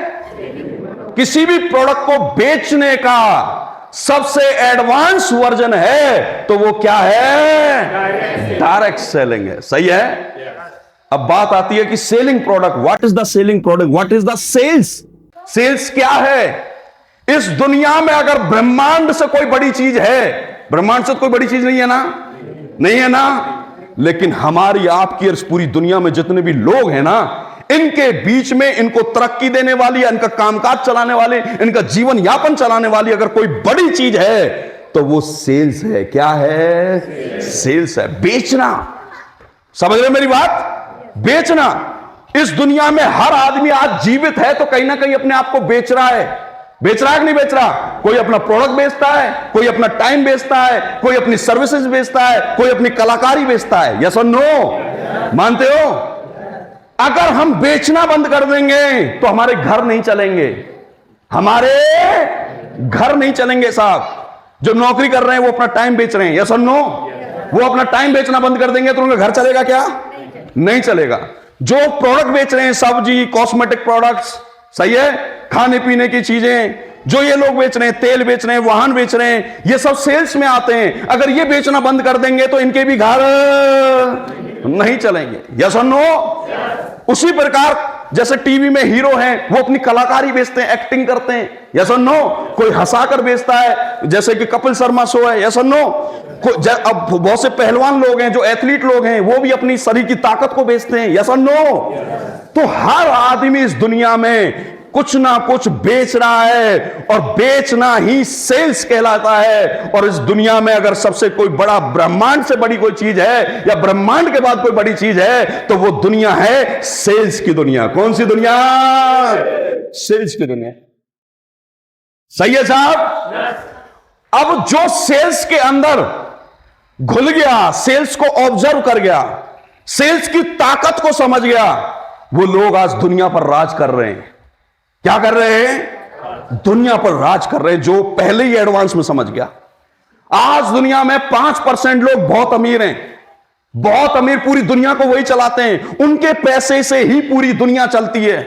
किसी भी प्रोडक्ट को बेचने का सबसे एडवांस वर्जन है तो वो क्या है? डायरेक्ट सेलिंग है। सही है? अब बात आती है कि selling product, what is the selling product, what is the sales? Sales क्या है? इस दुनिया में अगर ब्रह्मांड से कोई बड़ी चीज है, ब्रह्मांड से कोई बड़ी चीज नहीं है ना? नहीं है ना? लेकिन हमारी आपकी और पूरी दुनिया में जितने भी लोग हैं ना, इनके बीच में इनको तरक्की देने वाली, इनका कामकाज चलाने वाले, इनका जीवन यापन चलाने वाली अगर कोई बड़ी चीज है तो वो सेल्स है। क्या है? सेल्स है, बेचना। समझ रहे हो मेरी बात? बेचना। इस दुनिया में हर आदमी आज जीवित है तो कहीं ना कहीं अपने आप को बेच रहा है। बेच रहा है कि नहीं बेच रहा? कोई अपना प्रोडक्ट बेचता है, कोई अपना टाइम बेचता है, कोई अपनी सर्विसेज बेचता है, कोई अपनी कलाकारी बेचता है। यस और नो? मानते हो? अगर हम बेचना बंद कर देंगे तो हमारे घर नहीं चलेंगे, हमारे घर नहीं चलेंगे साहब। जो नौकरी कर रहे हैं वो अपना टाइम बेच रहे हैं, यस और नो? वो अपना टाइम बेचना बंद कर देंगे तो उनका घर चलेगा क्या? नहीं चलेगा। जो प्रोडक्ट बेच रहे हैं, सब्जी, कॉस्मेटिक प्रोडक्ट्स, सही है, खाने पीने की चीजें जो ये लोग बेच रहे हैं, तेल बेच रहे हैं, वाहन बेच रहे हैं, ये सब सेल्स में आते हैं। अगर ये बेचना बंद कर देंगे तो इनके भी घर नहीं चलेंगे, यस और नो? उसी प्रकार जैसे टीवी में हीरो हैं, वो अपनी कलाकारी बेचते हैं, एक्टिंग करते हैं, यस और नो? कोई हंसाकर बेचता है, जैसे कि कपिल शर्मा शो है, यस और नो? अब बहुत से पहलवान लोग हैं, जो एथलीट लोग हैं, वो भी अपनी शरीर की ताकत को बेचते हैं, यस और नो? तो हर आदमी इस दुनिया में कुछ ना कुछ बेच रहा है, और बेचना ही सेल्स कहलाता है। और इस दुनिया में अगर सबसे कोई बड़ा, ब्रह्मांड से बड़ी कोई चीज है, या ब्रह्मांड के बाद कोई बड़ी चीज है, तो वो दुनिया है सेल्स की दुनिया। कौन सी दुनिया? सेल्स की दुनिया। सही है साहब? अब जो सेल्स के अंदर घुल गया, सेल्स को ऑब्जर्व कर गया, सेल्स की ताकत को समझ गया, वो लोग आज दुनिया पर राज कर रहे हैं। क्या कर रहे हैं? दुनिया पर राज कर रहे हैं, जो पहले ही एडवांस में समझ गया। आज दुनिया में 5% लोग बहुत अमीर हैं, बहुत अमीर, पूरी दुनिया को वही चलाते हैं। उनके पैसे से ही पूरी दुनिया चलती है,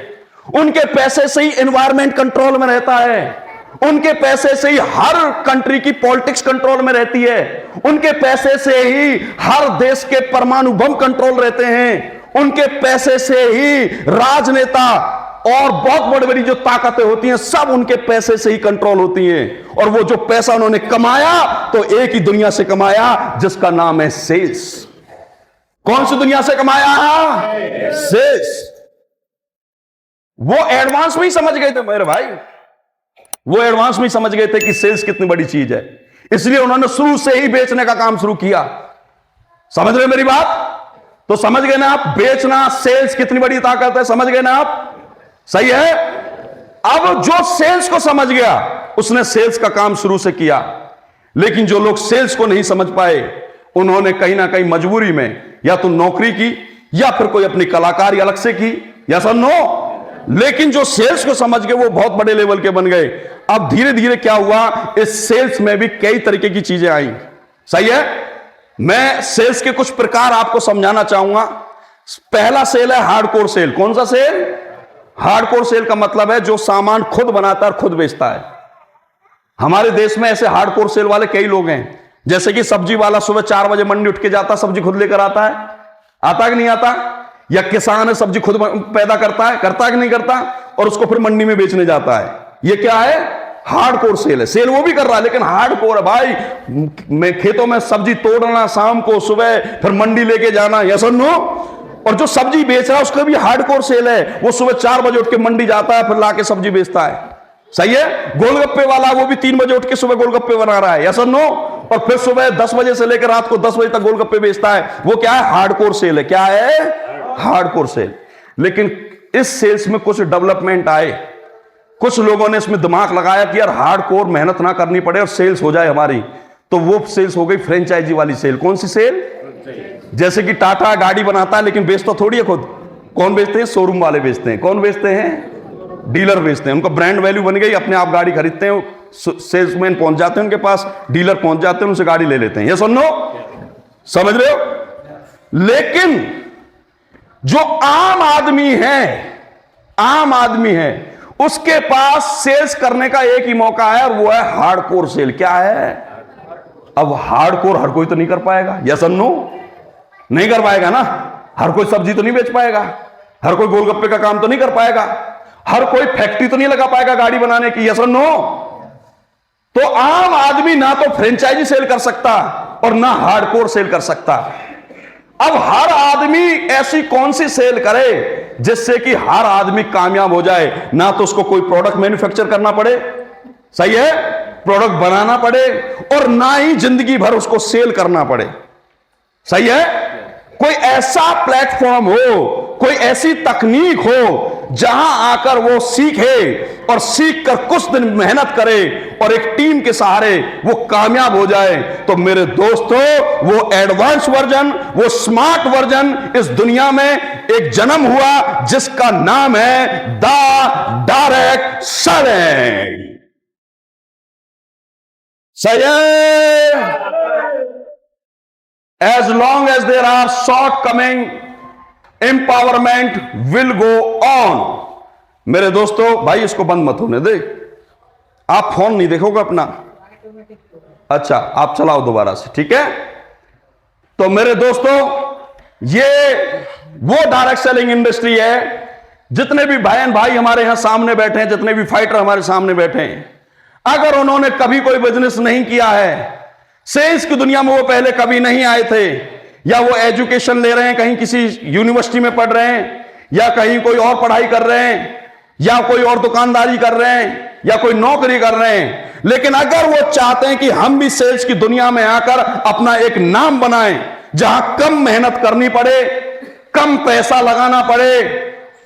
उनके पैसे से ही एनवायरमेंट कंट्रोल में रहता है, उनके पैसे से ही हर कंट्री की पॉलिटिक्स कंट्रोल में रहती है, उनके पैसे से ही हर देश के परमाणु बम कंट्रोल रहते हैं, उनके पैसे से ही राजनेता और बहुत बड़ी बड़ी जो ताकतें होती हैं, सब उनके पैसे से ही कंट्रोल होती हैं। और वो जो पैसा उन्होंने कमाया, तो एक ही दुनिया से कमाया, जिसका नाम है सेल्स। कौन सी दुनिया से कमाया? सेल्स। वो एडवांस में ही समझ गए थे मेरे भाई, वो एडवांस में ही समझ गए थे कि सेल्स कितनी बड़ी चीज है। इसलिए उन्होंने शुरू से ही बेचने का काम शुरू किया। समझ रहे मेरी बात? तो समझ गए ना आप, बेचना, सेल्स कितनी बड़ी ताकत है, समझ गए ना आप? सही है। अब जो सेल्स को समझ गया, उसने सेल्स का काम शुरू से किया। लेकिन जो लोग सेल्स को नहीं समझ पाए, उन्होंने कहीं ना कहीं मजबूरी में या तो नौकरी की, या फिर कोई अपनी कलाकारी अलग से की, या सर नो। लेकिन जो सेल्स को समझ गए, वो बहुत बड़े लेवल के बन गए। अब धीरे धीरे क्या हुआ, इस सेल्स में भी कई तरीके की चीजें आई। सही है। मैं सेल्स के कुछ प्रकार आपको समझाना चाहूंगा। पहला सेल है हार्डकोर सेल। कौन सा सेल? हार्डकोर सेल का मतलब है जो सामान खुद बनाता है और खुद बेचता है। हमारे देश में ऐसे हार्डकोर सेल वाले कई लोग हैं। जैसे कि सब्जी वाला सुबह 4 बजे मंडी उठ के जाता, सब्जी खुद लेकर आता है, आता कि नहीं आता? या किसान है, सब्जी खुद पैदा करता है कि नहीं करता, और उसको फिर मंडी में बेचने जाता है। ये क्या है? हार्डकोर सेल है। सेल वो भी कर रहा है, लेकिन हार्डकोर है भाई। मैं खेतों में सब्जी तोड़ना, शाम को, सुबह फिर मंडी लेके जाना, यस और नो। और जो सब्जी बेच रहा है उसका भी हार्डकोर सेल है। वो सुबह 4 बजे उठ के मंडी जाता है, फिर लाके सब्जी बेचता है। सही है। गोलगप्पे वाला, वो भी 3 बजे उठ के सुबह गोलगप्पे बना रहा है, यस और नो। और फिर सुबह 10 बजे से लेकर रात को 10 बजे तक गोलगप्पे बेचता है। वो क्या है? हार्डकोर सेल है। क्या है? Hardcore sale. लेकिन इस सेल्स में कुछ डेवलपमेंट आए। कुछ लोगों ने इसमें दिमाग लगाया कि यार हार्डकोर मेहनत ना करनी पड़े और सेल्स हो जाए हमारी। तो वो सेल्स हो गई फ्रेंचाइजी वाली सेल। कौन सी सेल? जैसे कि टाटा गाड़ी बनाता है, लेकिन बेचता थोड़ी है खुद। कौन बेचते हैं? शोरूम वाले बेचते हैं। कौन बेचते हैं? डीलर बेचते हैं। उनका ब्रांड वैल्यू बन गई, अपने आप गाड़ी खरीदते हैं, सेल्समैन पहुंच जाते हैं उनके पास, डीलर पहुंच जाते हैं, उनसे गाड़ी ले लेते हैं। ये सुनो, समझ रहे हो? लेकिन जो आम आदमी है, उसके पास सेल्स करने का एक ही मौका है, और वो है हार्डकोर सेल। क्या है? अब हार्डकोर हर कोई तो नहीं कर पाएगा, यस और नो? नहीं कर पाएगा ना। हर कोई सब्जी तो नहीं बेच पाएगा, हर कोई गोलगप्पे का काम तो नहीं कर पाएगा, हर कोई फैक्ट्री तो नहीं लगा पाएगा गाड़ी बनाने की, यस और नो? तो आम आदमी ना तो फ्रेंचाइजी सेल कर सकता और ना हार्डकोर सेल कर सकता। अब हर आदमी ऐसी कौन सी सेल करे जिससे कि हर आदमी कामयाब हो जाए? ना तो उसको कोई प्रोडक्ट मैन्युफैक्चर करना पड़े, सही है, प्रोडक्ट बनाना पड़े, और ना ही जिंदगी भर उसको सेल करना पड़े, सही है। कोई ऐसा प्लेटफॉर्म हो, कोई ऐसी तकनीक हो जहां आकर वो सीखे और सीख कर कुछ दिन मेहनत करे और एक टीम के सहारे वो कामयाब हो जाए, तो मेरे दोस्तों वो एडवांस वर्जन, वो स्मार्ट वर्जन इस दुनिया में एक जन्म हुआ जिसका नाम है द डायरेक्ट सेलिंग। सही है? As long as there are shortcoming, empowerment will go on। मेरे दोस्तों, भाई इसको बंद मत होने दे। आप फोन नहीं देखोगे अपना? अच्छा, आप चलाओ दोबारा से, ठीक है? तो मेरे दोस्तों, ये वो डायरेक्ट सेलिंग इंडस्ट्री है। जितने भी बहन भाई हमारे यहां सामने बैठे हैं, जितने भी फाइटर हमारे सामने बैठे हैं, अगर उन्होंने कभी कोई बिजनेस नहीं किया है, सेल्स की दुनिया में वो पहले कभी नहीं आए थे, या वो एजुकेशन ले रहे हैं, कहीं किसी यूनिवर्सिटी में पढ़ रहे हैं, या कहीं कोई और पढ़ाई कर रहे हैं, या कोई और दुकानदारी कर रहे हैं, या कोई नौकरी कर रहे हैं, लेकिन अगर वो चाहते हैं कि हम भी सेल्स की दुनिया में आकर अपना एक नाम बनाएं, जहां कम मेहनत करनी पड़े, कम पैसा लगाना पड़े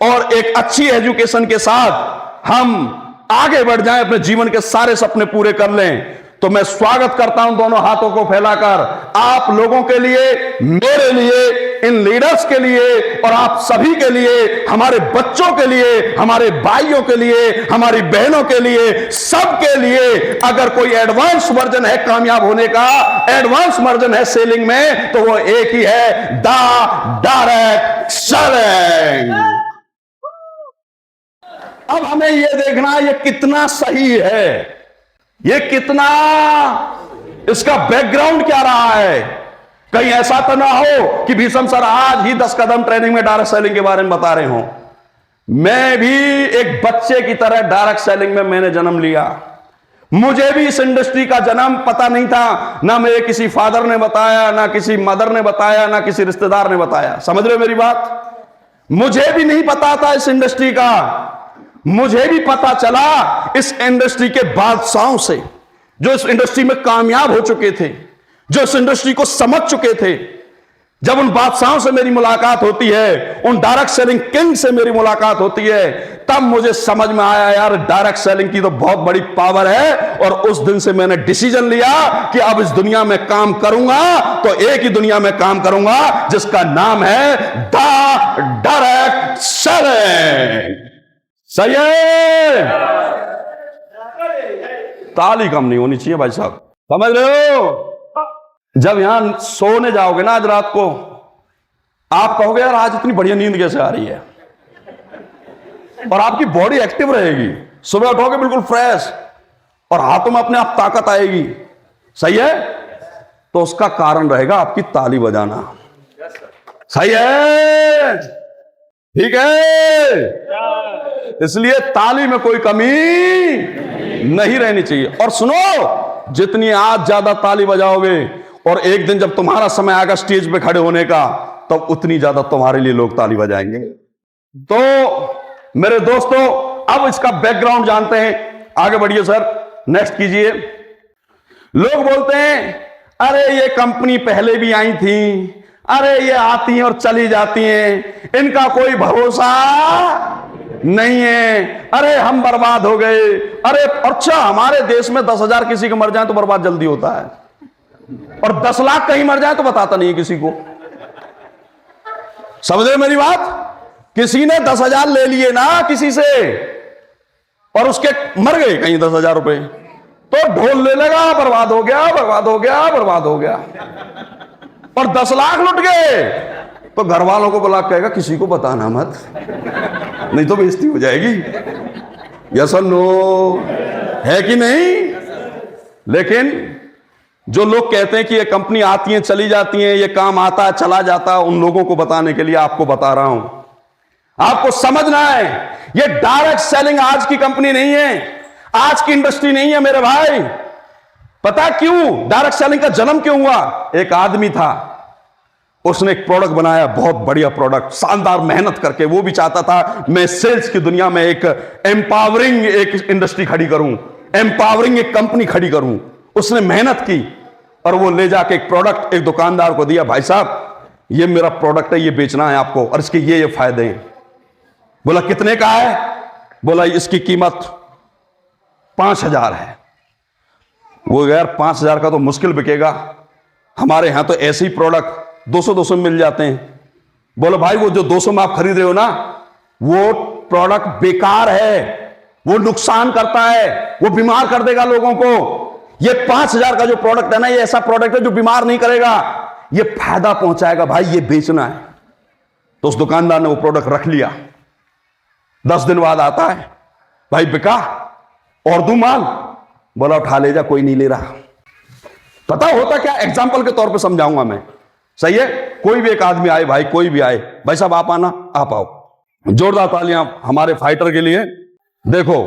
और एक अच्छी एजुकेशन के साथ हम आगे बढ़ जाएं, अपने जीवन के सारे सपने पूरे कर लें, तो मैं स्वागत करता हूं दोनों हाथों को फैलाकर आप लोगों के लिए, मेरे लिए, इन लीडर्स के लिए और आप सभी के लिए, हमारे बच्चों के लिए, हमारे भाइयों के लिए, हमारी बहनों के लिए, सबके लिए। अगर कोई एडवांस वर्जन है कामयाब होने का, एडवांस वर्जन है सेलिंग में, तो वो एक ही है, द डायरेक्ट सेलिंग। अब हमें यह देखना ये कितना सही है, ये कितना, इसका बैकग्राउंड क्या रहा है। कहीं ऐसा तो ना हो कि भीषम सर आज ही 10 कदम ट्रेनिंग में डायरेक्ट सेलिंग के बारे में बता रहे हो। मैं भी एक बच्चे की तरह डायरेक्ट सेलिंग में मैंने जन्म लिया। मुझे भी इस इंडस्ट्री का जन्म पता नहीं था, ना मेरे किसी फादर ने बताया, ना किसी मदर ने बताया, ना किसी रिश्तेदार ने बताया। समझ रहे हो मेरी बात? मुझे भी नहीं पता था इस इंडस्ट्री का। मुझे भी पता चला इस इंडस्ट्री के बादशाहों से, जो इस इंडस्ट्री में कामयाब हो चुके थे, जो इस इंडस्ट्री को समझ चुके थे। जब उन बादशाहों से मेरी मुलाकात होती है, उन डायरेक्ट सेलिंग किंग से मेरी मुलाकात होती है, तब मुझे समझ में आया यार डायरेक्ट सेलिंग की तो बहुत बड़ी पावर है। और उस दिन से मैंने डिसीजन लिया कि अब इस दुनिया में काम करूंगा तो एक ही दुनिया में काम करूंगा जिसका नाम है द डायरेक्ट सेलिंग। सही है? ताली कम नहीं होनी चाहिए भाई साहब, समझ रहे हो? जब यहां सोने जाओगे ना आज रात को, आप कहोगे यार आज इतनी बढ़िया नींद कैसे आ रही है, और आपकी बॉडी एक्टिव रहेगी। सुबह उठोगे बिल्कुल फ्रेश और हाथों में अपने आप ताकत आएगी। सही है? तो उसका कारण रहेगा आपकी ताली बजाना। सही है? ठीक है? इसलिए ताली में कोई कमी नहीं रहनी चाहिए। और सुनो, जितनी आज ज्यादा ताली बजाओगे और एक दिन जब तुम्हारा समय आएगा स्टेज पे खड़े होने का, तो उतनी ज्यादा तुम्हारे लिए लोग ताली बजाएंगे। तो मेरे दोस्तों, अब इसका बैकग्राउंड जानते हैं। आगे बढ़िए सर, नेक्स्ट कीजिए। लोग बोलते हैं अरे ये कंपनी पहले भी आई थी, अरे ये आती हैं और चली जाती हैं, इनका कोई भरोसा नहीं है, अरे हम बर्बाद हो गए। अरे अच्छा, हमारे देश में 10,000 किसी को मर जाए तो बर्बाद जल्दी होता है, और 10 लाख कहीं मर जाए तो बताता नहीं है किसी को। समझ रहे मेरी बात? किसी ने 10,000 ले लिए ना किसी से और उसके मर गए कहीं 10,000 रुपए, तो ढोल ले लगा, बर्बाद हो गया, बर्बाद हो गया, बर्बाद हो गया। और 10 लाख लुट गए तो घर वालों को बुला कहेगा किसी को बताना मत, नहीं तो बेइज्जती हो जाएगी। यस और नो, है कि नहीं? लेकिन जो लोग कहते हैं कि ये कंपनी आती है चली जाती है, ये काम आता है चला जाता है, उन लोगों को बताने के लिए आपको बता रहा हूं। आपको समझना है ये डायरेक्ट सेलिंग आज की कंपनी नहीं है, आज की इंडस्ट्री नहीं है मेरे भाई। पता क्यों डायरेक्ट सेलिंग का जन्म क्यों हुआ? एक आदमी था, उसने एक प्रोडक्ट बनाया, बहुत बढ़िया प्रोडक्ट, शानदार मेहनत करके। वो भी चाहता था मैं सेल्स की दुनिया में एक एम्पावरिंग एक इंडस्ट्री खड़ी करूं, एम्पावरिंग एक कंपनी खड़ी करूं। उसने मेहनत की और वो ले जाके एक प्रोडक्ट एक दुकानदार को दिया, भाई साहब ये मेरा प्रोडक्ट है, ये बेचना है आपको और इसके ये फायदे हैं। बोला कितने का है? बोला इसकी कीमत 5,000 है। वो यार 5,000 का तो मुश्किल बिकेगा, हमारे यहां तो ऐसे ही प्रोडक्ट 200-200 में मिल जाते हैं। बोलो भाई वो जो 200 में आप खरीद रहे हो ना, वो प्रोडक्ट बेकार है, वो नुकसान करता है, वो बीमार कर देगा लोगों को। ये 5,000 का जो प्रोडक्ट है ना, ये ऐसा प्रोडक्ट है जो बीमार नहीं करेगा, ये फायदा पहुंचाएगा। भाई ये बेचना है। तो उस दुकानदार ने वो प्रोडक्ट रख लिया। 10 दिन बाद आता है, भाई बिका और दूं माल? बोला उठा ले जा, कोई नहीं ले रहा। पता होता क्या? एग्जाम्पल के तौर पे समझाऊंगा मैं, सही है? कोई भी एक आदमी आए, भाई कोई भी आए, भाई साहब आप आना, आप आओ। जोरदार तालियां हमारे फाइटर के लिए। देखो,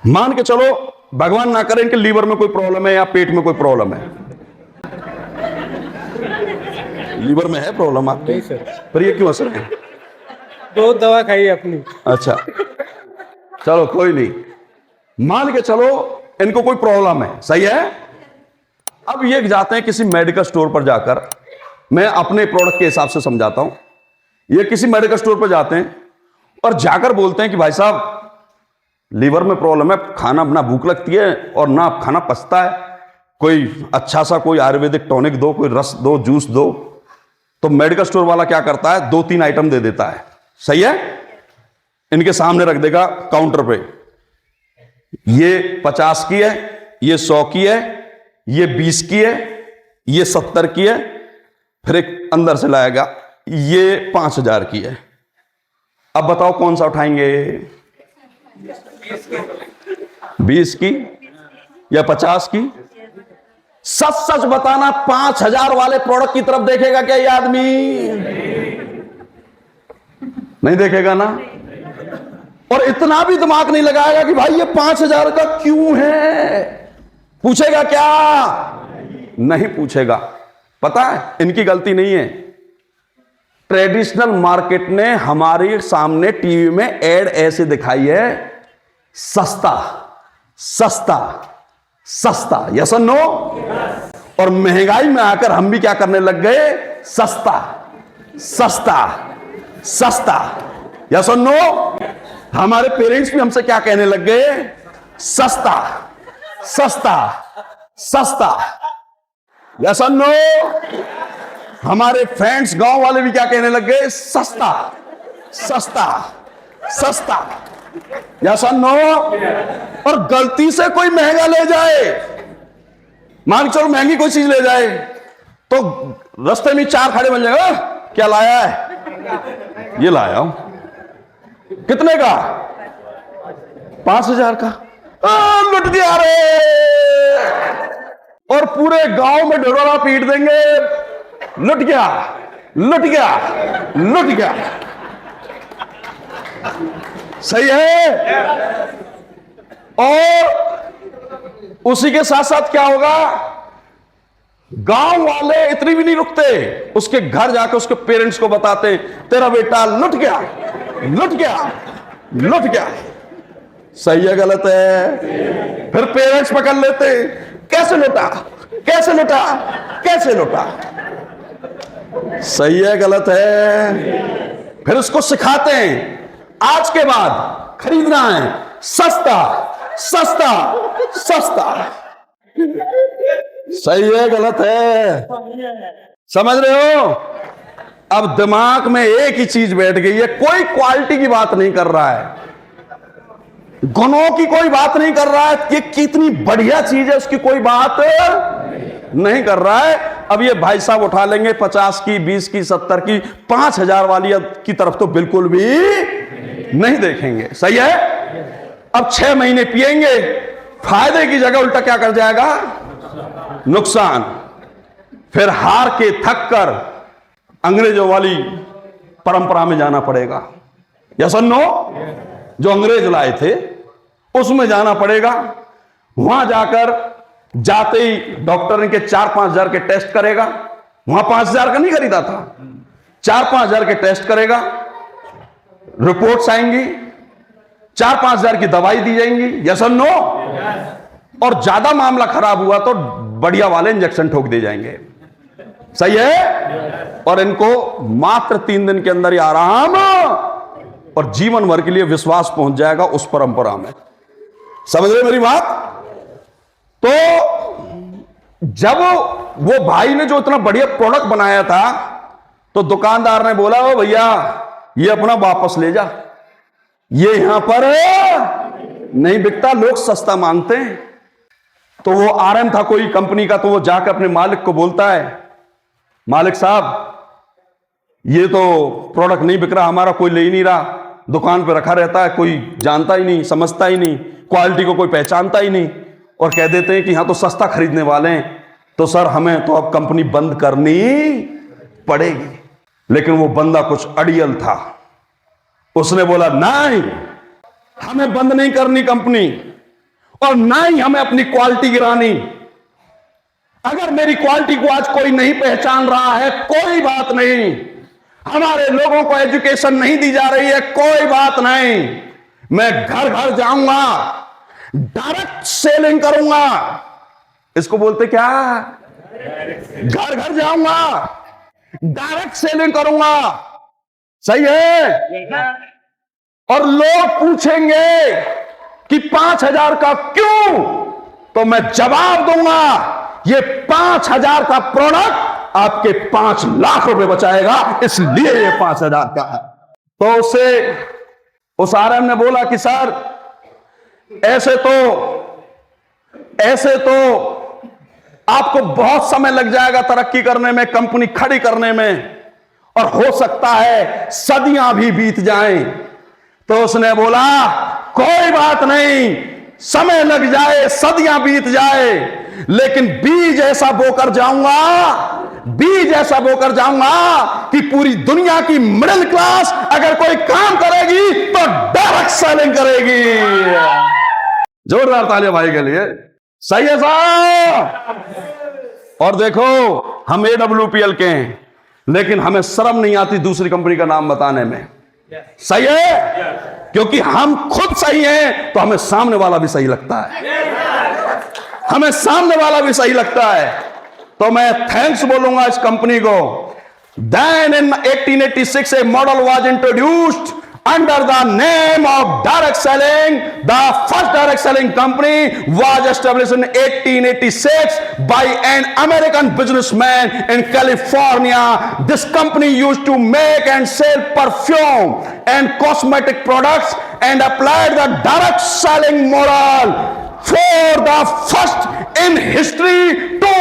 मान के चलो भगवान ना करे इनके लीवर में कोई प्रॉब्लम है या पेट में कोई प्रॉब्लम है। लीवर में है प्रॉब्लम आपके? नहीं सर, पर ये क्यों असर है? बहुत दवा खाई अपनी। अच्छा चलो कोई नहीं, मान के चलो इनको कोई प्रॉब्लम है, सही है? अब ये जाते हैं किसी मेडिकल स्टोर पर जाकर, मैं अपने प्रोडक्ट के हिसाब से समझाता हूं। ये किसी मेडिकल स्टोर पर जाते हैं और जाकर बोलते हैं कि भाई साहब लीवर में प्रॉब्लम है, खाना ना भूख लगती है और ना खाना पचता है, कोई अच्छा सा कोई आयुर्वेदिक टॉनिक दो, कोई रस दो, जूस दो। तो मेडिकल स्टोर वाला क्या करता है, 2-3 आइटम दे देता है, सही है? इनके सामने रख देगा काउंटर पे, ये 50 की है, ये 100 की है, ये 20 की है, ये 70 की है, फिर एक अंदर से लाएगा ये 5,000 की है। अब बताओ कौन सा उठाएंगे? 20 की या 50 की? सच सच बताना, 5,000 वाले प्रोडक्ट की तरफ देखेगा क्या ये आदमी? नहीं देखेगा ना। और इतना भी दिमाग नहीं लगाएगा कि भाई ये 5,000 का क्यों है। पूछेगा क्या? नहीं पूछेगा। पता है इनकी गलती नहीं है, ट्रेडिशनल मार्केट ने हमारे सामने टीवी में एड ऐसे दिखाई है, सस्ता सस्ता सस्ता, यस और नो? और महंगाई में आकर हम भी क्या करने लग गए, सस्ता सस्ता सस्ता, यस और नो? हमारे पेरेंट्स भी हमसे क्या कहने लग गए, सस्ता सस्ता सस्ता, यस और नो? हमारे फ्रेंड्स गांव वाले भी क्या कहने लग गए, सस्ता सस्ता सस्ता, यस और नो? और गलती से कोई महंगा ले जाए, मान चलो महंगी कोई चीज ले जाए, तो रास्ते में 4 खड़े बन जाएगा, क्या लाया है? ये लाया हूं। कितने का? 5,000 का। लुट गया रे। और पूरे गांव में ढोलना पीट देंगे, लुट गया लुट गया लुट गया। सही है? और उसी के साथ साथ क्या होगा, गांव वाले इतनी भी नहीं रुकते, उसके घर जाकर उसके पेरेंट्स को बताते, तेरा बेटा लुट गया लुट गया लुट गया। सही है गलत है? फिर पेरेंट्स पकड़ लेते, कैसे लुटा कैसे लुटा कैसे लुटा। सही है गलत है? फिर उसको सिखाते हैं, आज के बाद खरीदना है सस्ता सस्ता सस्ता। सही है गलत है? समझ रहे हो? अब दिमाग में एक ही चीज बैठ गई है, कोई क्वालिटी की बात नहीं कर रहा है, गुणों की कोई बात नहीं कर रहा है, कि कितनी बढ़िया चीज है उसकी कोई बात नहीं कर रहा है। अब ये भाई साहब उठा लेंगे 50 की, 20 की, 70 की, 5,000 वाली की तरफ तो बिल्कुल भी नहीं देखेंगे। सही है? अब 6 महीने पिएंगे, फायदे की जगह उल्टा क्या कर जाएगा, नुकसान। फिर हार के थक कर अंग्रेजों वाली परंपरा में जाना पड़ेगा, यस और नो? जो अंग्रेज लाए थे उसमें जाना पड़ेगा। वहां जाकर जाते ही डॉक्टर इनके 4-5 हजार के टेस्ट करेगा, वहां 5,000 का नहीं खरीदा था, 4-5 हजार के टेस्ट करेगा, रिपोर्ट्स आएंगी, 4-5 हजार की दवाई दी जाएंगी, यस और नो? और ज्यादा मामला खराब हुआ तो बढ़िया वाले इंजेक्शन ठोक दिए जाएंगे। सही है? और इनको मात्र 3 दिन के अंदर ही आराम और जीवन भर के लिए विश्वास पहुंच जाएगा उस परंपरा में। समझ रहे मेरी बात? तो जब वो भाई ने जो इतना बढ़िया प्रोडक्ट बनाया था तो दुकानदार ने बोला, ओ भैया ये अपना वापस ले जा, ये यहां पर नहीं बिकता, लोग सस्ता मांगते हैं। तो वो आरएम था कोई कंपनी का, तो वो जाकर अपने मालिक को बोलता है, मालिक साहब ये तो प्रोडक्ट नहीं बिक रहा, हमारा कोई ले ही नहीं रहा, दुकान पे रखा रहता है, कोई जानता ही नहीं, समझता ही नहीं, क्वालिटी को कोई पहचानता ही नहीं, और कह देते हैं कि यहां तो सस्ता खरीदने वाले हैं, तो सर हमें तो अब कंपनी बंद करनी पड़ेगी। लेकिन वो बंदा कुछ अड़ियल था, उसने बोला नहीं, हमें बंद नहीं करनी कंपनी, और ना ही हमें अपनी क्वालिटी गिरानी। अगर मेरी क्वालिटी को आज कोई नहीं पहचान रहा है, कोई बात नहीं, हमारे लोगों को एजुकेशन नहीं दी जा रही है, कोई बात नहीं, मैं घर घर जाऊंगा, डायरेक्ट सेलिंग करूंगा। इसको बोलते क्या? घर घर जाऊंगा, डायरेक्ट सेलिंग करूंगा। सही है? और लोग पूछेंगे कि 5,000 का क्यों, तो मैं जवाब दूंगा, ये 5,000 का प्रोडक्ट आपके 5 लाख रुपए बचाएगा, इसलिए ये 5,000 का है। तो उस आरएम ने बोला कि सर ऐसे तो आपको बहुत समय लग जाएगा तरक्की करने में, कंपनी खड़ी करने में, और हो सकता है सदियां भी बीत जाएं। तो उसने बोला कोई बात नहीं, समय लग जाए, सदियां बीत जाए, लेकिन बीज ऐसा बोकर जाऊंगा कि पूरी दुनिया की मिडिल क्लास अगर कोई काम करेगी तो डायरेक्ट सेलिंग करेगी। जोरदार तालियां भाई के लिए। सही है साहब? और देखो हम AWPL के हैं, लेकिन हमें शर्म नहीं आती दूसरी कंपनी का नाम बताने में। सही है? क्योंकि हम खुद सही हैं तो हमें सामने वाला भी सही लगता है, तो मैं थैंक्स बोलूंगा इस कंपनी को। Then in 1886 a model was introduced under the name of direct selling. The first direct selling company was established in 1886 by an American businessman in California. This company used to make and sell perfume and cosmetic products and applied the direct selling model for the first in history to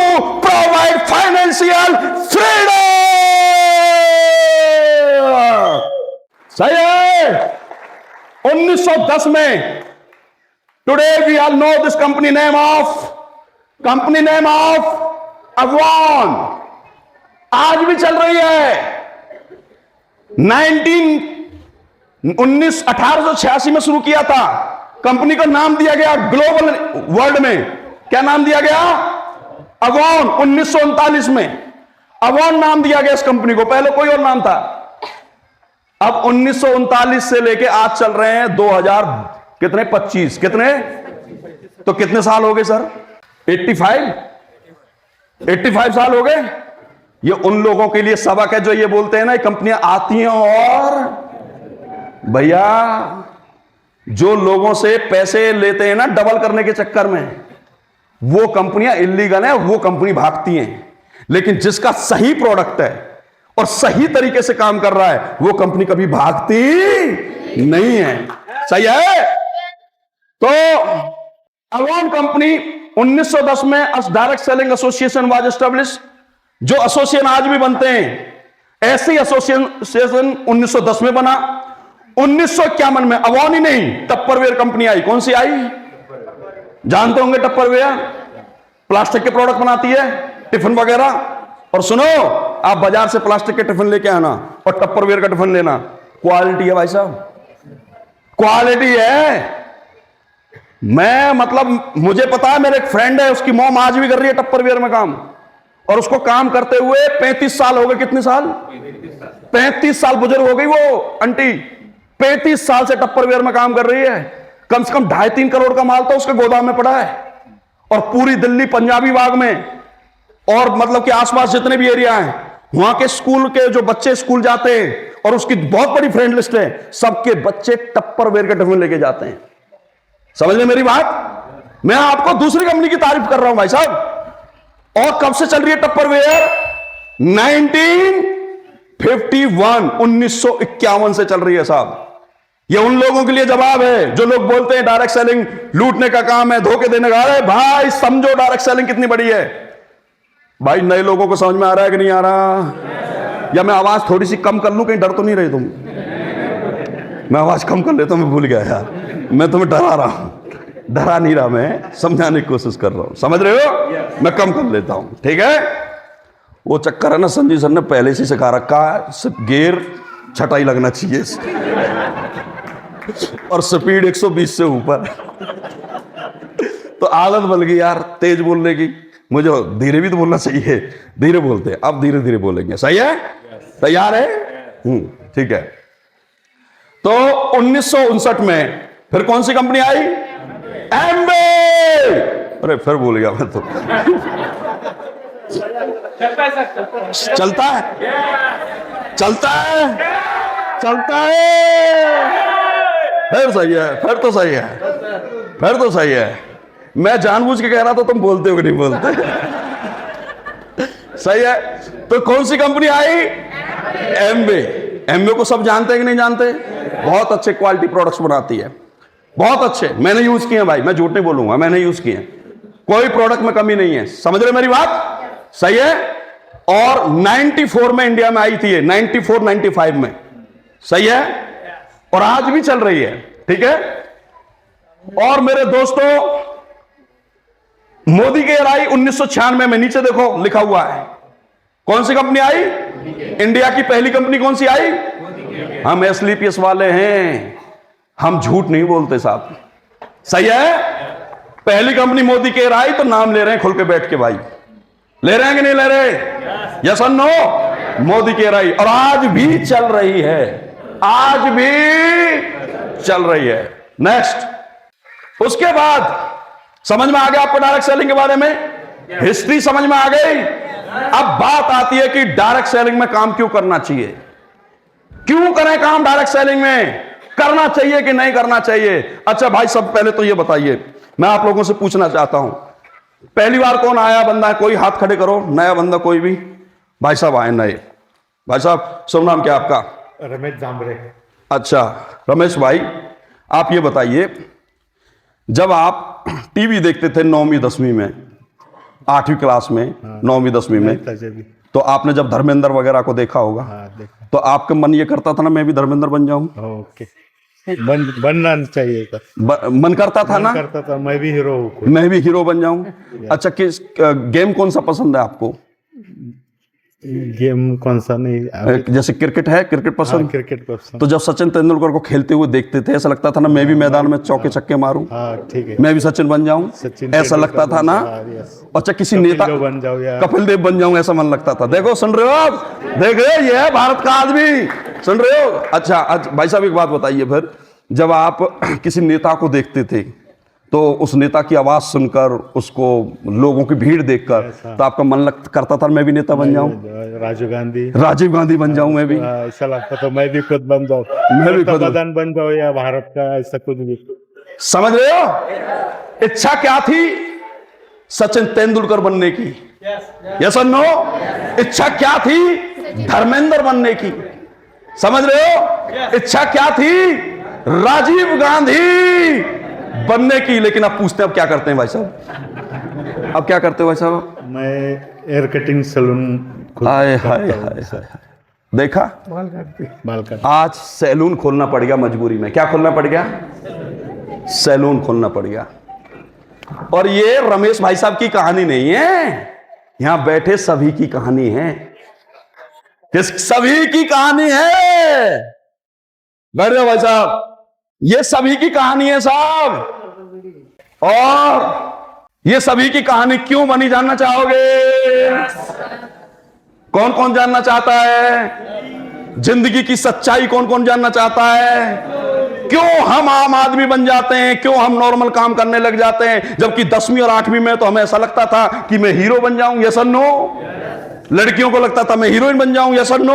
provide financial freedom. सही है? 1910 में today we all know this company name of Avon, आज भी चल रही है। 1886 में शुरू किया था। कंपनी का नाम दिया गया ग्लोबल वर्ल्ड में, क्या नाम दिया गया? अवॉन। 1939 में अवॉन नाम दिया गया इस कंपनी को, पहले कोई और नाम था। अब 1939 से लेके आज चल रहे हैं 2025 कितने, तो कितने साल हो गए सर? 85 साल हो गए। ये उन लोगों के लिए सबक है जो ये बोलते हैं ना कंपनियां आती हैं, और भैया जो लोगों से पैसे लेते हैं ना डबल करने के चक्कर में, वो कंपनियां इल्लीगल हैं, वो कंपनी भागती हैं। लेकिन जिसका सही प्रोडक्ट है और सही तरीके से काम कर रहा है, वो कंपनी कभी भागती नहीं है। सही है? तो अवॉन कंपनी 1910 में direct selling association was establish. जो एसोसिएशन आज भी बनते हैं, ऐसी एसोसिएशन 1910 में बना। 1951 में अवॉन ही नहीं, टप्परवेयर कंपनी आई। कौन सी आई? जानते होंगे टप्परवेयर, प्लास्टिक के प्रोडक्ट बनाती है, टिफिन वगैरह। और सुनो, आप बाजार से प्लास्टिक के टिफिन लेके आना और टप्परवेयर का टिफिन लेना, क्वालिटी है भाई साहब, क्वालिटी है। मैं मतलब मुझे पता है, मेरे एक फ्रेंड है, उसकी मॉम आज भी कर रही है टप्परवेयर में काम, और उसको काम करते हुए 35 साल हो गए। कितने साल? 35 साल। बुजुर्ग हो गई वो आंटी, 35 साल से टप्परवेयर में काम कर रही है। कम से कम 2.5-3 करोड़ का माल तो उसके गोदाम में पड़ा है। और पूरी दिल्ली, पंजाबी बाग में और मतलब कि आसपास जितने भी एरिया हैं, वहां के स्कूल के जो बच्चे स्कूल जाते हैं, और उसकी बहुत बड़ी फ्रेंड लिस्ट है, सबके बच्चे टप्परवेयर के टिफिन लेके जाते हैं। समझ रहे मेरी बात? मैं आपको दूसरी कंपनी की तारीफ कर रहा हूं भाई साहब। और कब से चल रही है टप्परवेयर? 1951 से चल रही है साहब। ये उन लोगों के लिए जवाब है जो लोग बोलते हैं डायरेक्ट सेलिंग लूटने का काम है, धोखे देने का। अरे भाई समझो डायरेक्ट सेलिंग कितनी बड़ी है। भाई नए लोगों को समझ में आ रहा है कि नहीं आ रहा? या मैं आवाज थोड़ी सी कम कर लूं, कहीं डर तो नहीं रही तुम? मैं आवाज कम कर लेता हूं, मैं भूल गया यार, मैं तुम्हें डरा रहा हूं। डरा नहीं रहा, मैं समझाने की कोशिश कर रहा हूं, समझ रहे हो? मैं कम कर लेता हूं, ठीक है? वो चक्कर है ना, संजीव सर ने पहले से सिखा रखा है, सिर्फ गेयर छटाई लगना चाहिए और स्पीड 120 से ऊपर। तो आदत बन गई यार तेज बोलने की। मुझे धीरे भी तो बोलना चाहिए, धीरे बोलते हैं, अब धीरे धीरे बोलेंगे। सही है? तैयार है? ठीक है। तो 1959 में फिर कौन सी कंपनी आई? एम्बे। अरे फिर भूल गया मैं तो। चलता है, चलता है, चलता है। फिर सही है, फिर तो सही है, फिर तो सही है। मैं जानबूझ के कह रहा था, तुम बोलते हो कि नहीं बोलते? सही है। तो कौन सी कंपनी आई? एम्बे। एम्बे को सब जानते हैं कि नहीं जानते? बहुत अच्छे क्वालिटी प्रोडक्ट्स बनाती है, बहुत अच्छे। मैंने यूज किए भाई, मैं झूठ नहीं बोलूंगा, मैंने यूज किए। कोई प्रोडक्ट में कमी नहीं है। समझ रहे मेरी बात? सही है। और 94 में इंडिया में आई थी, 94-95 में। सही है। और आज भी चल रही है, ठीक है। और मेरे दोस्तों मोदी केयर आई 1996 में, नीचे देखो लिखा हुआ है। कौन सी कंपनी आई? इंडिया की पहली कंपनी कौन सी आई? हम एस्क्लेपियस वाले हैं, हम झूठ नहीं बोलते साहब। सही है। पहली कंपनी मोदी केयर आई तो नाम ले रहे हैं खुल के बैठ के भाई। ले रहे हैं कि नहीं ले रहे? यस और नो? मोदी केयर आई और आज भी चल रही है, आज भी चल रही है। नेक्स्ट, उसके बाद समझ में आ गया आपको डायरेक्ट सेलिंग के बारे में? हिस्ट्री समझ में आ गई। अब बात आती है कि डायरेक्ट सेलिंग में काम क्यों करना चाहिए, क्यों करें काम डायरेक्ट सेलिंग में, करना चाहिए कि नहीं करना चाहिए। अच्छा भाई सब पहले तो ये बताइए, मैं आप लोगों से पूछना चाहता हूं, पहली बार कौन आया बंदा है? कोई हाथ खड़े करो, नया बंदा कोई भी। भाई साहब आए नए। भाई साहब शुभ नाम क्या आपका? रमेश जामरे। अच्छा रमेश भाई, आप ये बताइए, जब आप टीवी देखते थे 9वीं 10वीं में, 8वीं क्लास में, 9वीं 10वीं में, तो आपने जब धर्मेंद्र वगैरह को देखा होगा, देखा। तो आपका मन ये करता था ना मैं भी धर्मेंद्र बन जाऊं? ओके, बनना चाहिए था। मन करता था ना? करता था, मैं भी हीरो हूँ, मैं भी हीरो बन जाऊं। अच्छा किस गेम कौन सा पसंद है आपको? गेम कौन सा? नहीं, जैसे क्रिकेट है, क्रिकेट पसंद? क्रिकेट पसंद। तो जब सचिन तेंदुलकर को खेलते हुए देखते थे, ऐसा लगता था ना मैं भी मैदान में चौके छक्के मारूं, ठीक है, मैं भी सचिन बन जाऊं, ऐसा लगता था ना? अच्छा किसी नेता बन जाओ या कपिल देव बन जाऊं, ऐसा मन लगता था। देखो सुन रहे हो आप, देख रहे हो, ये है भारत का आदमी, सुन रहे हो? अच्छा भाई साहब एक बात बताइए, फिर जब आप किसी नेता को देखते थे तो उस नेता की आवाज सुनकर, उसको लोगों की भीड़ देखकर, तो आपका मन करता था मैं भी नेता बन जाऊं, राजीव गांधी बन जाऊं, मैं भी ऐसा लगता था मैं भी खुद बन जाऊं, मैं भी खुद प्रधान बन जाऊं या भारत का, ऐसा कुछ भी। समझ रहे हो? इच्छा क्या थी? सचिन तेंदुलकर बनने की। यस और नो? इच्छा क्या थी? धर्मेंद्र बनने की। समझ रहे हो? इच्छा क्या थी? राजीव गांधी बनने की। लेकिन आप पूछते हैं अब क्या करते हैं भाई साहब? अब क्या करते हो भाई साहब? मैं एयर कटिंग सैलून। हाय हाय हाय, देखा? बाल काट। आज सैलून खोलना पड़ गया मजबूरी में। क्या खोलना पड़ गया? सैलून खोलना पड़ गया। और ये रमेश भाई साहब की कहानी नहीं है, यहां बैठे सभी की कहानी है। किस? सभी की कहानी है। बैठ जाओ भाई साहब, ये सभी की कहानी है साहब। और ये सभी की कहानी क्यों बनी जानना चाहोगे? कौन कौन जानना चाहता है? जिंदगी की सच्चाई कौन कौन जानना चाहता है? क्यों हम आम आदमी बन जाते हैं, क्यों हम नॉर्मल काम करने लग जाते हैं, जबकि 10वीं और 8वीं में तो हमें ऐसा लगता था कि मैं हीरो बन जाऊं। यस और नो? लड़कियों को लगता था मैं हीरोइन बन जाऊं। यस और नो?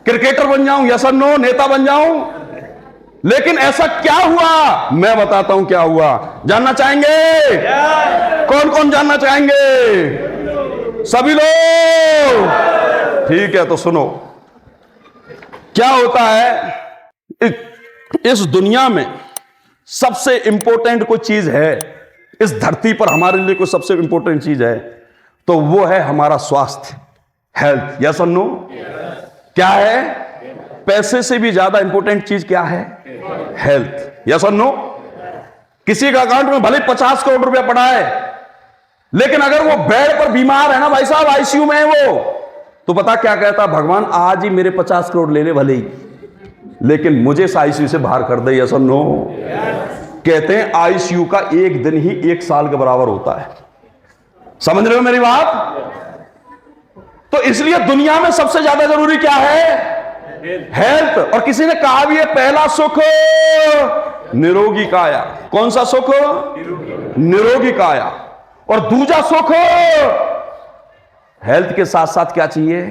क्रिकेटर बन जाऊं, यस और नो, नेता बन जाऊं। लेकिन ऐसा क्या हुआ, मैं बताता हूं क्या हुआ। जानना चाहेंगे? कौन कौन जानना चाहेंगे? सभी लोग? ठीक है, तो सुनो क्या होता है। इस दुनिया में सबसे इंपॉर्टेंट कोई चीज है, इस धरती पर हमारे लिए कोई सबसे इंपॉर्टेंट चीज है, तो वो है हमारा स्वास्थ्य, हेल्थ। यस और नो? क्या है? पैसे से भी ज्यादा इंपॉर्टेंट चीज क्या है? हेल्थ। यस और नो? किसी का अकाउंट में भले 50 करोड़ रुपया पड़ा है, लेकिन अगर वो बेड पर बीमार है ना भाई साहब, आईसीयू में है वो, तो पता क्या कहता? भगवान आज ही मेरे 50 करोड़ ले ले भले ही, लेकिन मुझे इस आईसीयू से बाहर कर दे। यस और नो? कहते हैं आईसीयू का एक दिन ही 1 साल के बराबर होता है। समझ रहे हो मेरी बात? तो इसलिए दुनिया में सबसे ज्यादा जरूरी क्या है? हेल्थ। और किसी ने कहा भी है पहला सुख निरोगी काया। कौन सा सुख? निरोगी काया। और दूसरा सुख हेल्थ के साथ साथ क्या चाहिए?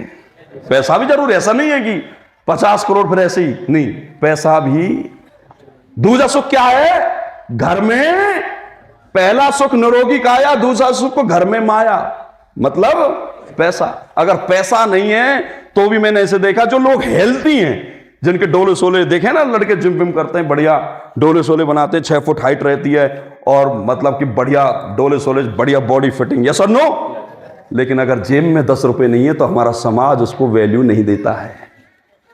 पैसा भी जरूर। ऐसा नहीं है कि 50 करोड़ फिर ऐसे ही नहीं, पैसा भी। दूसरा सुख क्या है? घर में। पहला सुख निरोगी काया, दूसरा सुख घर में माया, मतलब पैसा। अगर पैसा नहीं है तो भी मैंने ऐसे देखा जो लोग हेल्थी हैं, जिनके डोले सोले देखे ना, लड़के जिम विम करते हैं, बढ़िया डोले सोले बनाते हैं, 6 फुट हाइट रहती है और मतलब कि बढ़िया डोले सोले, बढ़िया बॉडी फिटिंग। यस और नो? लेकिन अगर जेब में 10 रुपए नहीं है तो हमारा समाज उसको वैल्यू नहीं देता है।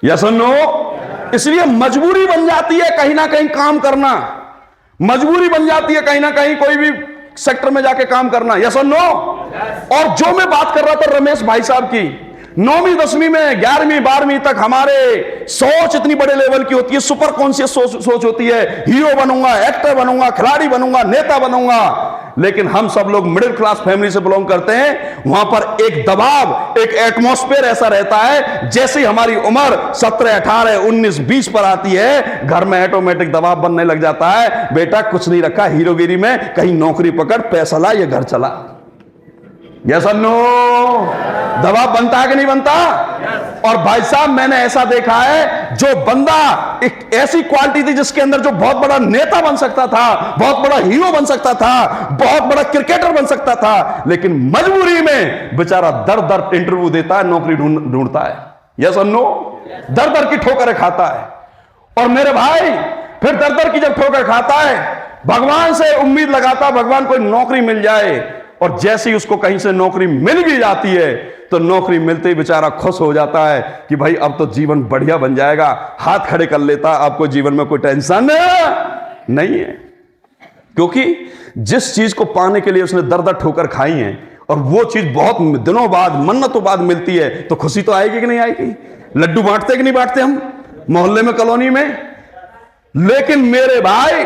यस और नो? इसलिए मजबूरी बन जाती है कहीं ना कहीं काम करना, मजबूरी बन जाती है कहीं ना कहीं कोई भी सेक्टर में जाके काम करना। यस और नो? और जो मैं बात कर रहा था रमेश भाई साहब की, 9वीं 10वीं में 11वीं 12वीं तक हमारे सोच इतनी बड़े लेवल की होती है, सुपर कॉन्शियस सोच होती है, हीरो बनूंगा, एक्टर बनूंगा, खिलाड़ी बनूंगा, नेता बनूंगा। लेकिन हम सब लोग मिडिल क्लास फैमिली से बिलोंग करते हैं, वहां पर एक दबाव, एक एटमॉस्फेयर ऐसा रहता है, जैसे ही हमारी उम्र 17 18 19 20 पर आती है, घर में ऑटोमेटिक दबाव बनने लग जाता है, बेटा कुछ नहीं रखा हीरोगिरी में, कहीं नौकरी पकड़, पैसा ला, ये घर चला। यस और नो? दबाव बनता है कि नहीं बनता? और भाई साहब मैंने ऐसा देखा है, जो बंदा एक ऐसी क्वालिटी थी जिसके अंदर, जो बहुत बड़ा नेता बन सकता था, बहुत बड़ा हीरो बन सकता था, बहुत बड़ा क्रिकेटर बन सकता था, लेकिन मजबूरी में बेचारा दर दर इंटरव्यू देता है, नौकरी ढूंढता है। यस और नो? दर दर की ठोकरें खाता है। और मेरे भाई फिर दर दर की जब ठोकर खाता है, भगवान से उम्मीद लगाता, भगवान कोई नौकरी मिल जाए, और जैसे ही उसको कहीं से नौकरी मिल भी जाती है तो नौकरी मिलते ही बेचारा खुश हो जाता है कि भाई अब तो जीवन बढ़िया बन जाएगा, हाथ खड़े कर लेता, आपको जीवन में कोई टेंशन नहीं है। क्योंकि जिस चीज को पाने के लिए उसने दर दर ठोकर खाई है, और वो चीज बहुत दिनों बाद, मन्नतों बाद मिलती है, तो खुशी तो आएगी कि नहीं आएगी? लड्डू बांटते कि नहीं बांटते हम मोहल्ले में, कॉलोनी में? लेकिन मेरे भाई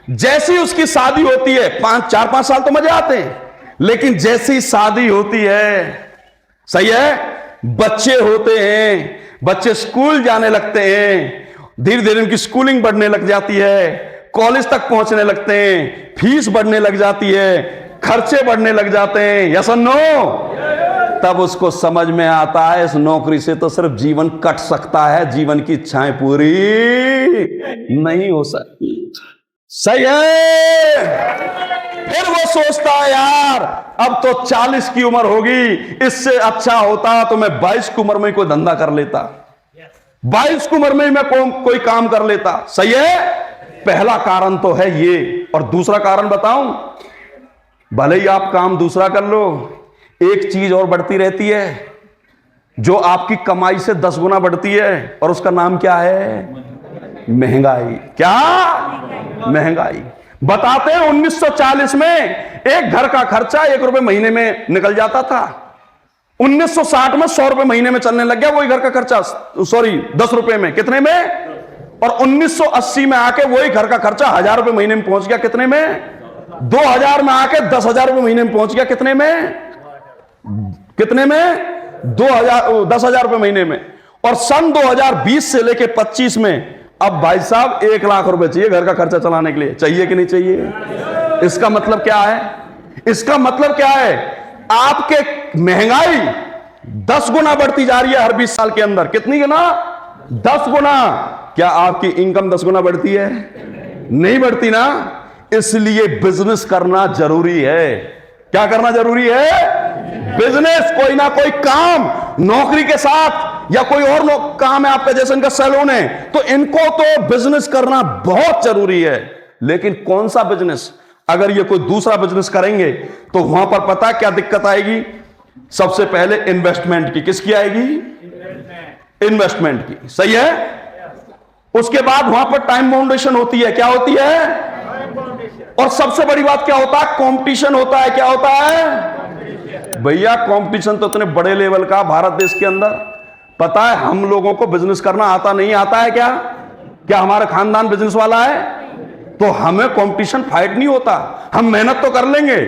जैसी उसकी शादी होती है, 4-5 साल तो मजे आते हैं, लेकिन जैसी शादी होती है, सही है, बच्चे होते हैं, बच्चे स्कूल जाने लगते हैं, धीरे धीरे उनकी स्कूलिंग बढ़ने लग जाती है, कॉलेज तक पहुंचने लगते हैं, फीस बढ़ने लग जाती है, खर्चे बढ़ने लग जाते हैं। यस और नो? तब उसको समझ में आता है इस नौकरी से तो सिर्फ जीवन कट सकता है, जीवन की इच्छाएं पूरी नहीं हो सकती। सही है? फिर वो सोचता है यार अब तो 40 की उम्र होगी, इससे अच्छा होता तो मैं 22 की उम्र में कोई धंधा कर लेता, 22 की उम्र में मैं कोई काम कर लेता। सही है? पहला कारण तो है ये। और दूसरा कारण बताऊं, भले ही आप काम दूसरा कर लो, एक चीज और बढ़ती रहती है जो आपकी कमाई से 10 गुना बढ़ती है, और उसका नाम क्या है? महंगाई। क्या? महंगाई। बताते हैं 1940 में एक घर का खर्चा 1 रुपए महीने में निकल जाता था, 1960 में 100 रुपए महीने में चलने लग गया वही घर का खर्चा, 10 रुपए में। कितने में? और 1980 में आके वही घर का खर्चा 1000 रुपए महीने में पहुंच गया। कितने में? 2000 में आके 10,000 रुपए महीने में पहुंच गया। कितने में? कितने में? 10,000 रुपए महीने में। और सन 2020 से लेके 25 में अब भाई साहब 1 लाख रुपए चाहिए घर का खर्चा चलाने के लिए। चाहिए कि नहीं चाहिए? इसका मतलब क्या है? इसका मतलब क्या है? आपके महंगाई 10 गुना बढ़ती जा रही है हर 20 साल के अंदर। कितनी गुना? 10 गुना। क्या आपकी इनकम 10 गुना बढ़ती है? नहीं बढ़ती ना। इसलिए बिजनेस करना जरूरी है। क्या करना जरूरी है? बिजनेस। कोई ना कोई काम नौकरी के साथ या कोई और काम है आपका, जैसे इनका सैलून है, तो इनको तो बिजनेस करना बहुत जरूरी है। लेकिन कौन सा बिजनेस? अगर ये कोई दूसरा बिजनेस करेंगे तो वहां पर पता क्या दिक्कत आएगी? सबसे पहले इन्वेस्टमेंट की। किसकी आएगी? इन्वेस्टमेंट की। सही है। उसके बाद वहां पर टाइम बाउंडेशन होती है। क्या होती है? और सबसे बड़ी बात क्या होता है? कंपटीशन होता है। क्या होता है भैया? कंपटीशन तो इतने बड़े लेवल का भारत देश के अंदर। पता है हम लोगों को बिजनेस करना आता नहीं आता है क्या? क्या हमारा खानदान बिजनेस वाला है? तो हमें कंपटीशन फाइट नहीं होता। हम मेहनत तो कर लेंगे।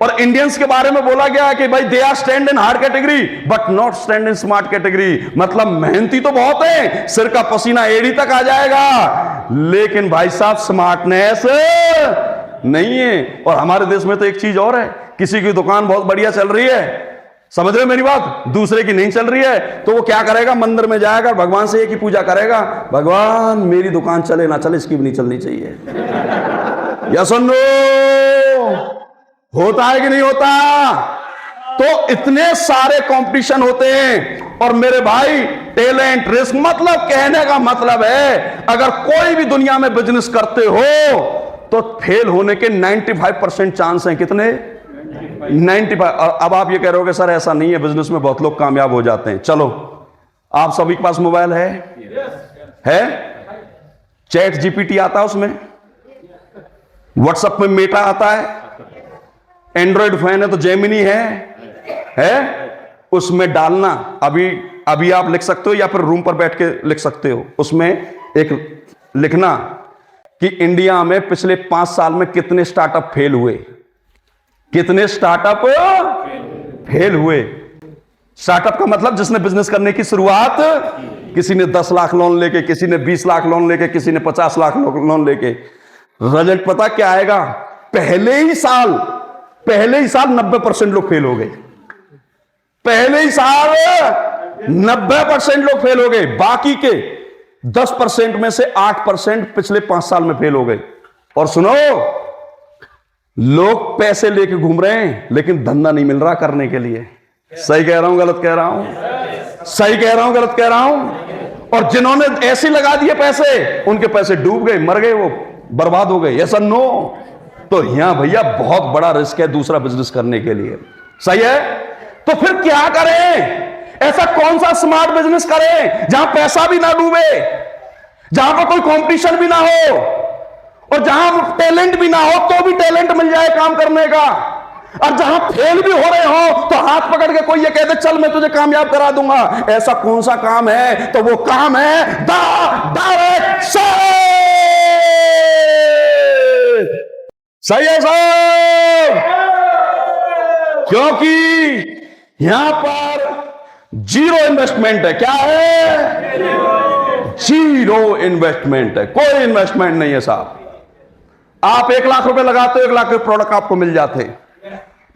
और इंडियंस के बारे में बोला गया है कि भाई they are stand in hard category but not stand in smart category. मतलब मेहनती तो बहुत है, सिर का पसीना एड़ी तक आ जाएगा, लेकिन भाई साहब स्मार्टनेस नहीं है। और हमारे देश में तो एक चीज और है, किसी की दुकान बहुत बढ़िया चल रही है, समझ रहे मेरी बात, दूसरे की नहीं चल रही है, तो वो क्या करेगा? मंदिर में जाएगा, भगवान से एक ही पूजा करेगा, भगवान मेरी दुकान चले ना चले, इसकी भी नहीं चलनी चाहिए। या सुन लो, होता है कि नहीं होता? तो इतने सारे कंपटीशन होते हैं। और मेरे भाई टैलेंट रिस्क, मतलब कहने का मतलब है अगर कोई भी दुनिया में बिजनेस करते हो तो फेल होने के 95% चांस हैं। कितने? 95। और अब आप ये कह रहे हो कि सर ऐसा नहीं है, बिजनेस में बहुत लोग कामयाब हो जाते हैं। चलो, आप सभी के पास मोबाइल है? चैट जीपीटी आता है उसमें, व्हाट्सएप में मेटा आता है, एंड्रॉइड फोन है तो जेमिनी है उसमें डालना। अभी आप लिख सकते हो या फिर रूम पर बैठ के लिख सकते हो। उसमें एक लिखना कि इंडिया में पिछले 5 साल में कितने स्टार्टअप फेल हुए। कितने स्टार्टअप फेल हुए? स्टार्टअप का मतलब जिसने बिजनेस करने की शुरुआत, किसी ने 10 लाख लोन लेके, किसी ने 20 लाख लोन लेके, किसी ने 50 लाख लोन लेके। रिजल्ट पता क्या आएगा? पहले ही साल 90% लोग फेल हो गए। पहले ही साल 90% लोग फेल हो गए। बाकी के 10% में से 8% पिछले 5 साल में फेल हो गए। और सुनो, लोग पैसे लेके घूम रहे हैं लेकिन धंधा नहीं मिल रहा करने के लिए। सही कह रहा हूं गलत कह रहा हूं? सही कह रहा हूं गलत कह रहा हूं? और जिन्होंने ऐसे लगा दिए पैसे, उनके पैसे डूब गए, मर गए, वो बर्बाद हो गए। ऐसा नो। तो यहां भैया बहुत बड़ा रिस्क है दूसरा बिजनेस करने के लिए। सही है। तो फिर क्या करें? ऐसा कौन सा स्मार्ट बिजनेस करें जहां पैसा भी ना डूबे, जहां पर कोई कंपटीशन भी ना हो, और जहां टैलेंट भी ना हो तो भी टैलेंट मिल जाए काम करने का, और जहां फेल भी हो रहे हो तो हाथ पकड़ के कोई ये कहते चल मैं तुझे कामयाब करा दूंगा। ऐसा कौन सा काम है? तो वो काम है डायरेक्शन। सही है साहब? क्योंकि यहां पर जीरो इन्वेस्टमेंट है। क्या है? जीरो इन्वेस्टमेंट है। कोई इन्वेस्टमेंट नहीं है साहब। आप 1 लाख रुपए लगाते हो, 1 लाख के प्रोडक्ट आपको मिल जाते हैं।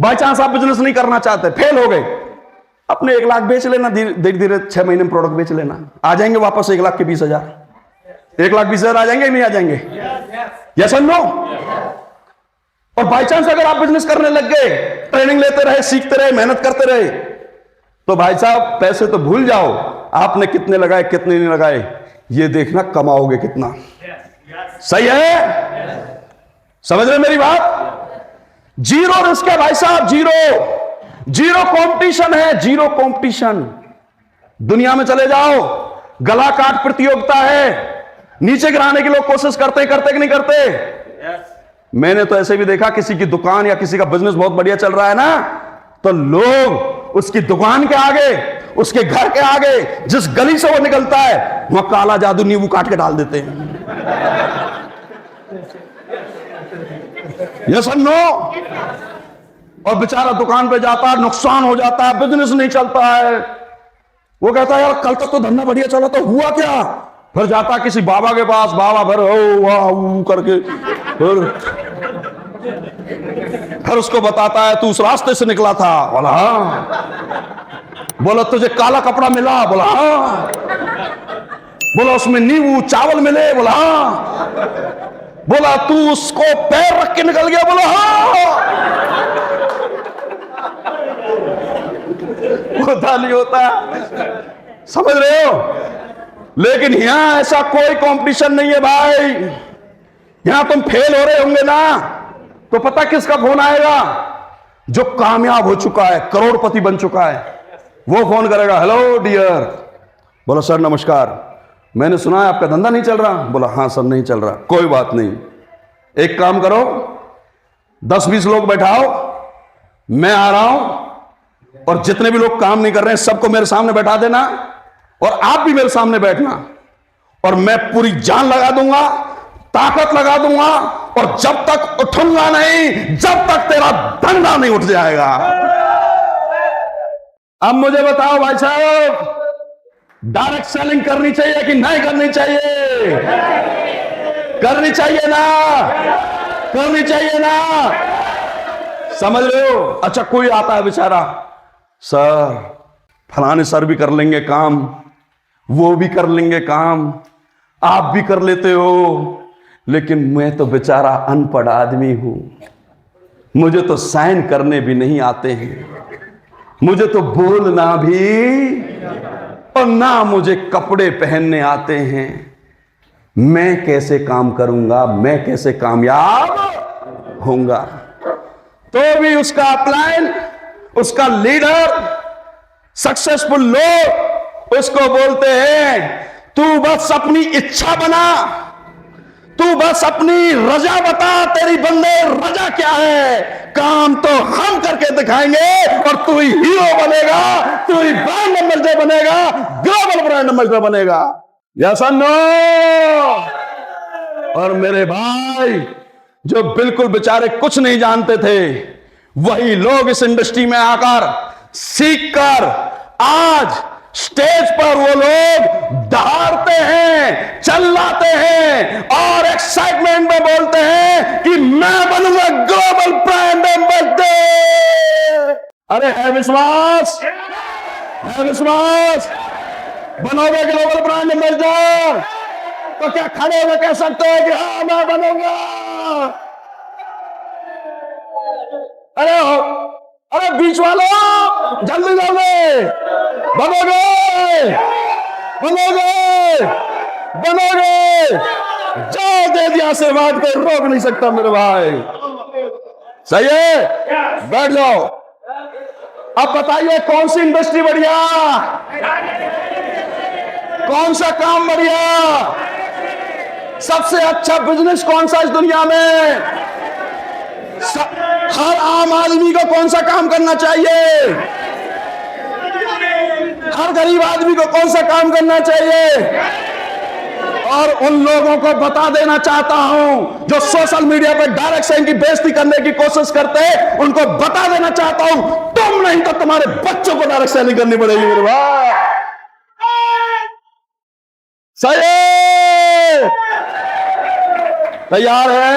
बाई चांस आप बिजनेस नहीं करना चाहते, फेल हो गए, अपने 1 लाख बेच लेना, धीरे धीरे 6 महीने में प्रोडक्ट बेच लेना, आ जाएंगे वापस 1,20,000। 1,20,000 आ जाएंगे नहीं आ जाएंगे? यस और नो? और बाई चांस अगर आप बिजनेस करने लग गए, ट्रेनिंग लेते रहे, सीखते रहे, मेहनत करते रहे, तो भाई साहब पैसे तो भूल जाओ, आपने कितने लगाए कितने नहीं लगाए, ये देखना कमाओगे कितना। सही है? समझ रहे मेरी बात? जीरो रिस्क है भाई साहब, जीरो कंपटीशन है, जीरो कंपटीशन। दुनिया में चले जाओ, गला काट प्रतियोगिता है, नीचे गिराने की लोग कोशिश करते कि नहीं करते? मैंने तो ऐसे भी देखा, किसी की दुकान या किसी का बिजनेस बहुत बढ़िया चल रहा है ना, तो लोग उसकी दुकान के आगे, उसके घर के आगे, जिस गली से वो निकलता है, वहां काला जादू नींबू काट के डाल देते हैं। यस और नो? और बेचारा दुकान पे जाता है, नुकसान हो जाता है, बिजनेस नहीं चलता है। वो कहता है यार कल तक तो धंधा बढ़िया चला, तो हुआ क्या? फिर जाता किसी बाबा के पास, बाबा फिर वाह करके फिर उसको बताता है तू उस रास्ते से निकला था, बोला हाँ। बोला तुझे काला कपड़ा मिला? बोला हाँ। बोला उसमें नींबू चावल मिले? बोला हाँ। बोला तू उसको पैर रख के निकल गया? बोला हाँ। होता नहीं होता, समझ रहे हो? लेकिन यहां ऐसा कोई कंपटीशन नहीं है भाई। यहां तुम फेल हो रहे होंगे ना, तो पता किसका फोन आएगा? जो कामयाब हो चुका है, करोड़पति बन चुका है, वो फोन करेगा, हेलो डियर। बोला सर नमस्कार, मैंने सुना है आपका धंधा नहीं चल रहा। बोला हाँ सर नहीं चल रहा। कोई बात नहीं, एक काम करो, 10-20 लोग बैठाओ, मैं आ रहा हूं, और जितने भी लोग काम नहीं कर रहे हैं सबको मेरे सामने बैठा देना, और आप भी मेरे सामने बैठना, और मैं पूरी जान लगा दूंगा, ताकत लगा दूंगा, और जब तक उठूंगा नहीं, जब तक तेरा धंधा नहीं उठ जाएगा। अब मुझे बताओ भाई साहब, डायरेक्ट सेलिंग करनी चाहिए कि नहीं करनी चाहिए? करनी चाहिए ना? करनी चाहिए ना? समझ रहे हो? अच्छा कोई आता है बेचारा, सर फलाने सर भी कर लेंगे काम, वो भी कर लेंगे काम, आप भी कर लेते हो, लेकिन मैं तो बेचारा अनपढ़ आदमी हूं, मुझे तो साइन करने भी नहीं आते हैं, मुझे तो बोलना भी, और ना मुझे कपड़े पहनने आते हैं, मैं कैसे काम करूंगा? मैं कैसे कामयाब होऊंगा? तो भी उसका अपलाइन, उसका लीडर, सक्सेसफुल लोग उसको बोलते हैं तू बस अपनी इच्छा बना, तू बस अपनी रजा बता, तेरी बंदे रजा क्या है, काम तो हम करके दिखाएंगे, और तू ही हीरो बनेगा, तू ही ब्रांड एम्बेसडर बनेगा, ग्लोबल ब्रांड एम्बेसडर बनेगा। यस और नो? और मेरे भाई जो बिल्कुल बेचारे कुछ नहीं जानते थे, वही लोग इस इंडस्ट्री में आकर सीखकर आज स्टेज पर वो लोग दहाड़ते हैं, चिल्लाते हैं, और एक्साइटमेंट में बोलते हैं कि मैं बनूंगा ग्लोबल ब्रांड एम्बेसडर। अरे है विश्वास? है विश्वास? बनोगे ग्लोबल ब्रांड एम्बेसडर? तो क्या खड़े होकर कह सकते हैं कि हाँ मैं बनूंगा? अरे बीच वालों जल्दी जल्दी, बनोगे बनोगे बनोगे, जाओ दे दिया आशीर्वाद, को रोक नहीं सकता मेरे भाई। सही है, बैठ जाओ। अब बताइए कौन सी इंडस्ट्री बढ़िया, कौन सा काम बढ़िया, सबसे अच्छा बिजनेस कौन सा इस दुनिया में? हर आम आदमी को कौन सा काम करना चाहिए? हर गरीब आदमी को कौन सा काम करना चाहिए? और उन लोगों को बता देना चाहता हूं जो सोशल मीडिया पर डायरेक्ट सेलिंग की बेइज्जती करने की कोशिश करते हैं, उनको बता देना चाहता हूं, तुम नहीं तो तुम्हारे बच्चों को डायरेक्ट सेलिंग करनी पड़ेगी मेरे भाई। सही? तैयार है?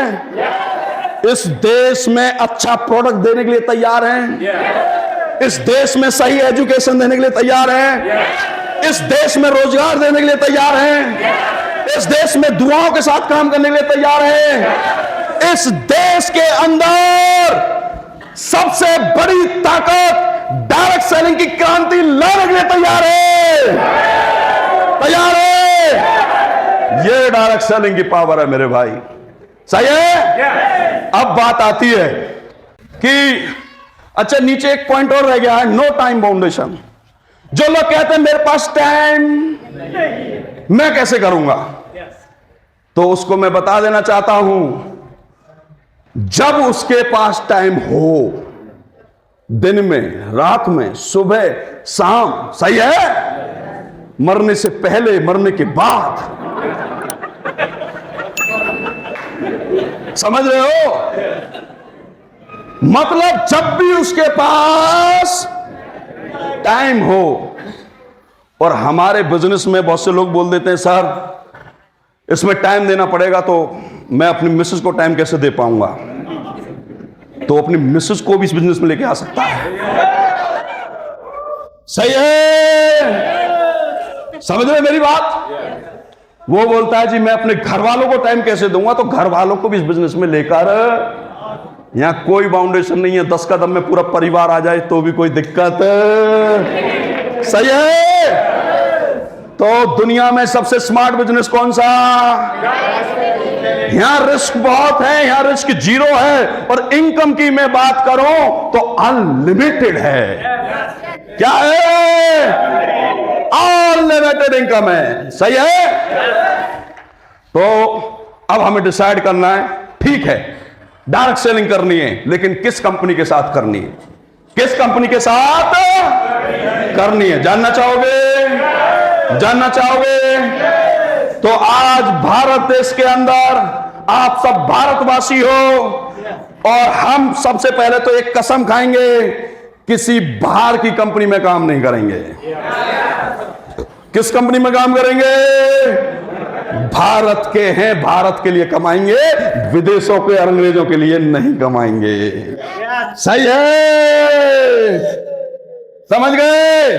इस देश में अच्छा प्रोडक्ट देने के लिए तैयार हैं? इस देश में सही एजुकेशन देने के लिए तैयार हैं? इस देश में रोजगार देने के लिए तैयार हैं? इस देश में दुआओं के साथ काम करने के लिए तैयार हैं? इस देश के अंदर सबसे बड़ी ताकत डायरेक्ट सेलिंग की क्रांति लाने के लिए तैयार है? तैयार है? ये डायरेक्ट सेलिंग की पावर है मेरे भाई। सही है? अब बात आती है कि अच्छा नीचे एक पॉइंट और रह गया है, नो टाइम बाउंडेशन। जो लोग कहते हैं मेरे पास टाइम, मैं कैसे करूंगा, तो उसको मैं बता देना चाहता हूं, जब उसके पास टाइम हो, दिन में, रात में, सुबह, शाम, सही है, मरने से पहले, मरने के बाद, समझ रहे हो? मतलब जब भी उसके पास टाइम हो। और हमारे बिजनेस में बहुत से लोग बोल देते हैं सर इसमें टाइम देना पड़ेगा, तो मैं अपनी मिसेस को टाइम कैसे दे पाऊंगा? तो अपनी मिसेस को भी इस बिजनेस में लेके आ सकता है। सही है? समझ रहे मेरी बात? वो बोलता है जी मैं अपने घर वालों को टाइम कैसे दूंगा, तो घर वालों को भी इस बिजनेस में लेकर, यहां कोई बाउंडेशन नहीं है, 10 कदम में पूरा परिवार आ जाए तो भी कोई दिक्कत। सही है? तो दुनिया में सबसे स्मार्ट बिजनेस कौन सा? यहां रिस्क बहुत है, यहां रिस्क जीरो है, और इनकम की मैं बात करूं तो अनलिमिटेड है। क्या है? अनलिमिटेड इनकम है। सही है? तो अब हमें डिसाइड करना है, ठीक है डायरेक्ट सेलिंग करनी है, लेकिन किस कंपनी के साथ करनी है? किस कंपनी के साथ करनी है? जानना चाहोगे? जानना चाहोगे? तो आज भारत देश के अंदर आप सब भारतवासी हो, और हम सबसे पहले तो एक कसम खाएंगे, किसी बाहर की कंपनी में काम नहीं करेंगे। किस कंपनी में काम करेंगे? भारत के हैं, भारत के लिए कमाएंगे, विदेशों के अंग्रेजों के लिए नहीं कमाएंगे। सही है? समझ गए?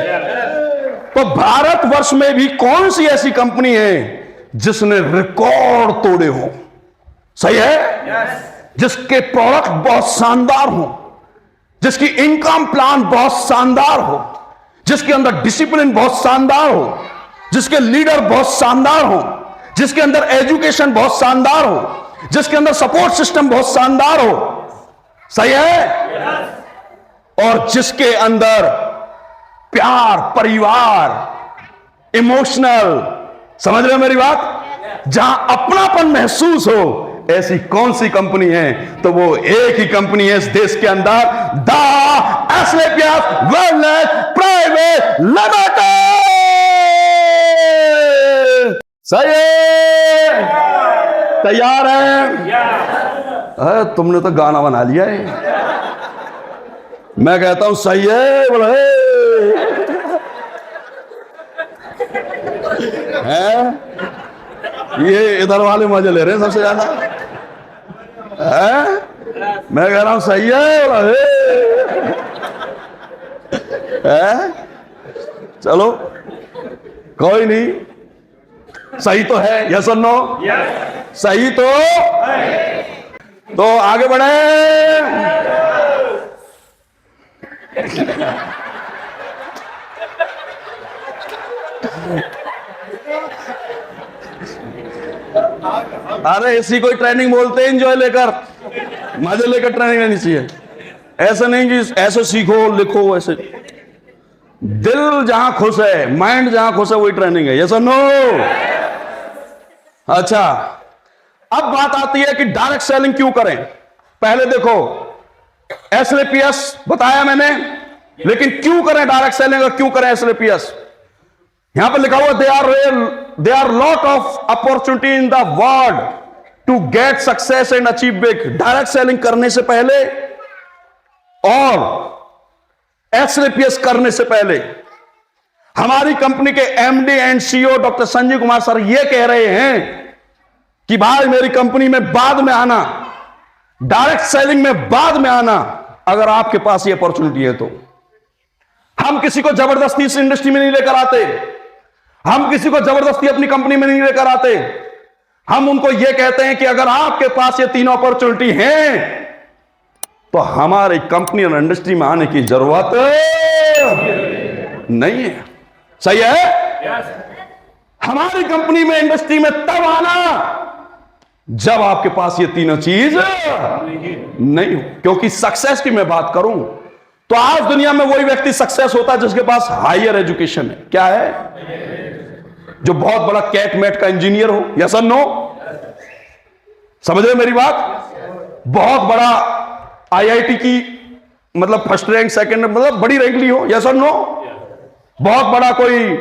तो भारतवर्ष में भी कौन सी ऐसी कंपनी है जिसने रिकॉर्ड तोड़े हो? सही है? जिसके प्रोडक्ट बहुत शानदार हो, जिसकी इनकम प्लान बहुत शानदार हो, जिसके अंदर डिसिप्लिन बहुत शानदार हो, जिसके लीडर बहुत शानदार हो, जिसके अंदर एजुकेशन बहुत शानदार हो, जिसके अंदर सपोर्ट सिस्टम बहुत शानदार हो। सही है? और जिसके अंदर प्यार, परिवार, इमोशनल, समझ रहे हो मेरी बात, जहां अपनापन महसूस हो, ऐसी कौन सी कंपनी है? तो वो एक ही कंपनी है इस देश के अंदर, the Asclepius wellness private limited. सही है? तैयार है? तुमने तो गाना बना लिया है। मैं कहता हूं सही है, बोले है? ये इधर वाले मजे ले रहे हैं सबसे ज्यादा है? मैं कह रहा हूं सही है, बोले है? चलो कोई नहीं, सही तो है, यस और नो? सही तो आगे बढ़े। अरे इसी कोई ट्रेनिंग बोलते हैं, एंजॉय लेकर, मजे लेकर ट्रेनिंग लेनी चाहिए। ऐसा नहीं कि ऐसे सीखो लिखो, ऐसे दिल जहां खुश है, माइंड जहां खुश है, वही ट्रेनिंग है। यस और नो? अच्छा, अब बात आती है कि डायरेक्ट सेलिंग क्यों करें। पहले देखो, एस्क्लेपियस बताया मैंने, लेकिन क्यों करें डायरेक्ट सेलिंग और क्यों करें एस्क्लेपियस? यहां पर लिखा हुआ they are lot of opportunity in the world to get success and achieve big. Direct selling करने से पहले और एस्क्लेपियस करने से पहले हमारी कंपनी के MD and CEO doctor Sanjeev Kumar sir ये कह रहे हैं कि भाई मेरी कंपनी में बाद में आना, डायरेक्ट सेलिंग में बाद में आना, अगर आपके पास ये अपॉर्चुनिटी है तो। हम किसी को जबरदस्ती इस इंडस्ट्री में नहीं लेकर आते, हम किसी को जबरदस्ती अपनी कंपनी में नहीं लेकर आते। हम उनको यह कहते हैं कि अगर आपके पास ये तीनों अपॉर्चुनिटी हैं तो हमारी कंपनी और इंडस्ट्री में आने की जरूरत नहीं है। सही है? हमारी कंपनी में, इंडस्ट्री में तब आना जब आपके पास ये तीनों चीज नहीं हो। क्योंकि सक्सेस की मैं बात करूं तो आज दुनिया में वही व्यक्ति सक्सेस होता है जिसके पास हायर एजुकेशन है। क्या है? जो बहुत बड़ा कैट मैट का इंजीनियर हो। यस और नो? समझ रहे मेरी बात? बहुत बड़ा आईआईटी की मतलब फर्स्ट रैंक, सेकंड, मतलब बड़ी रैंक ली हो। यस और नो? बहुत बड़ा कोई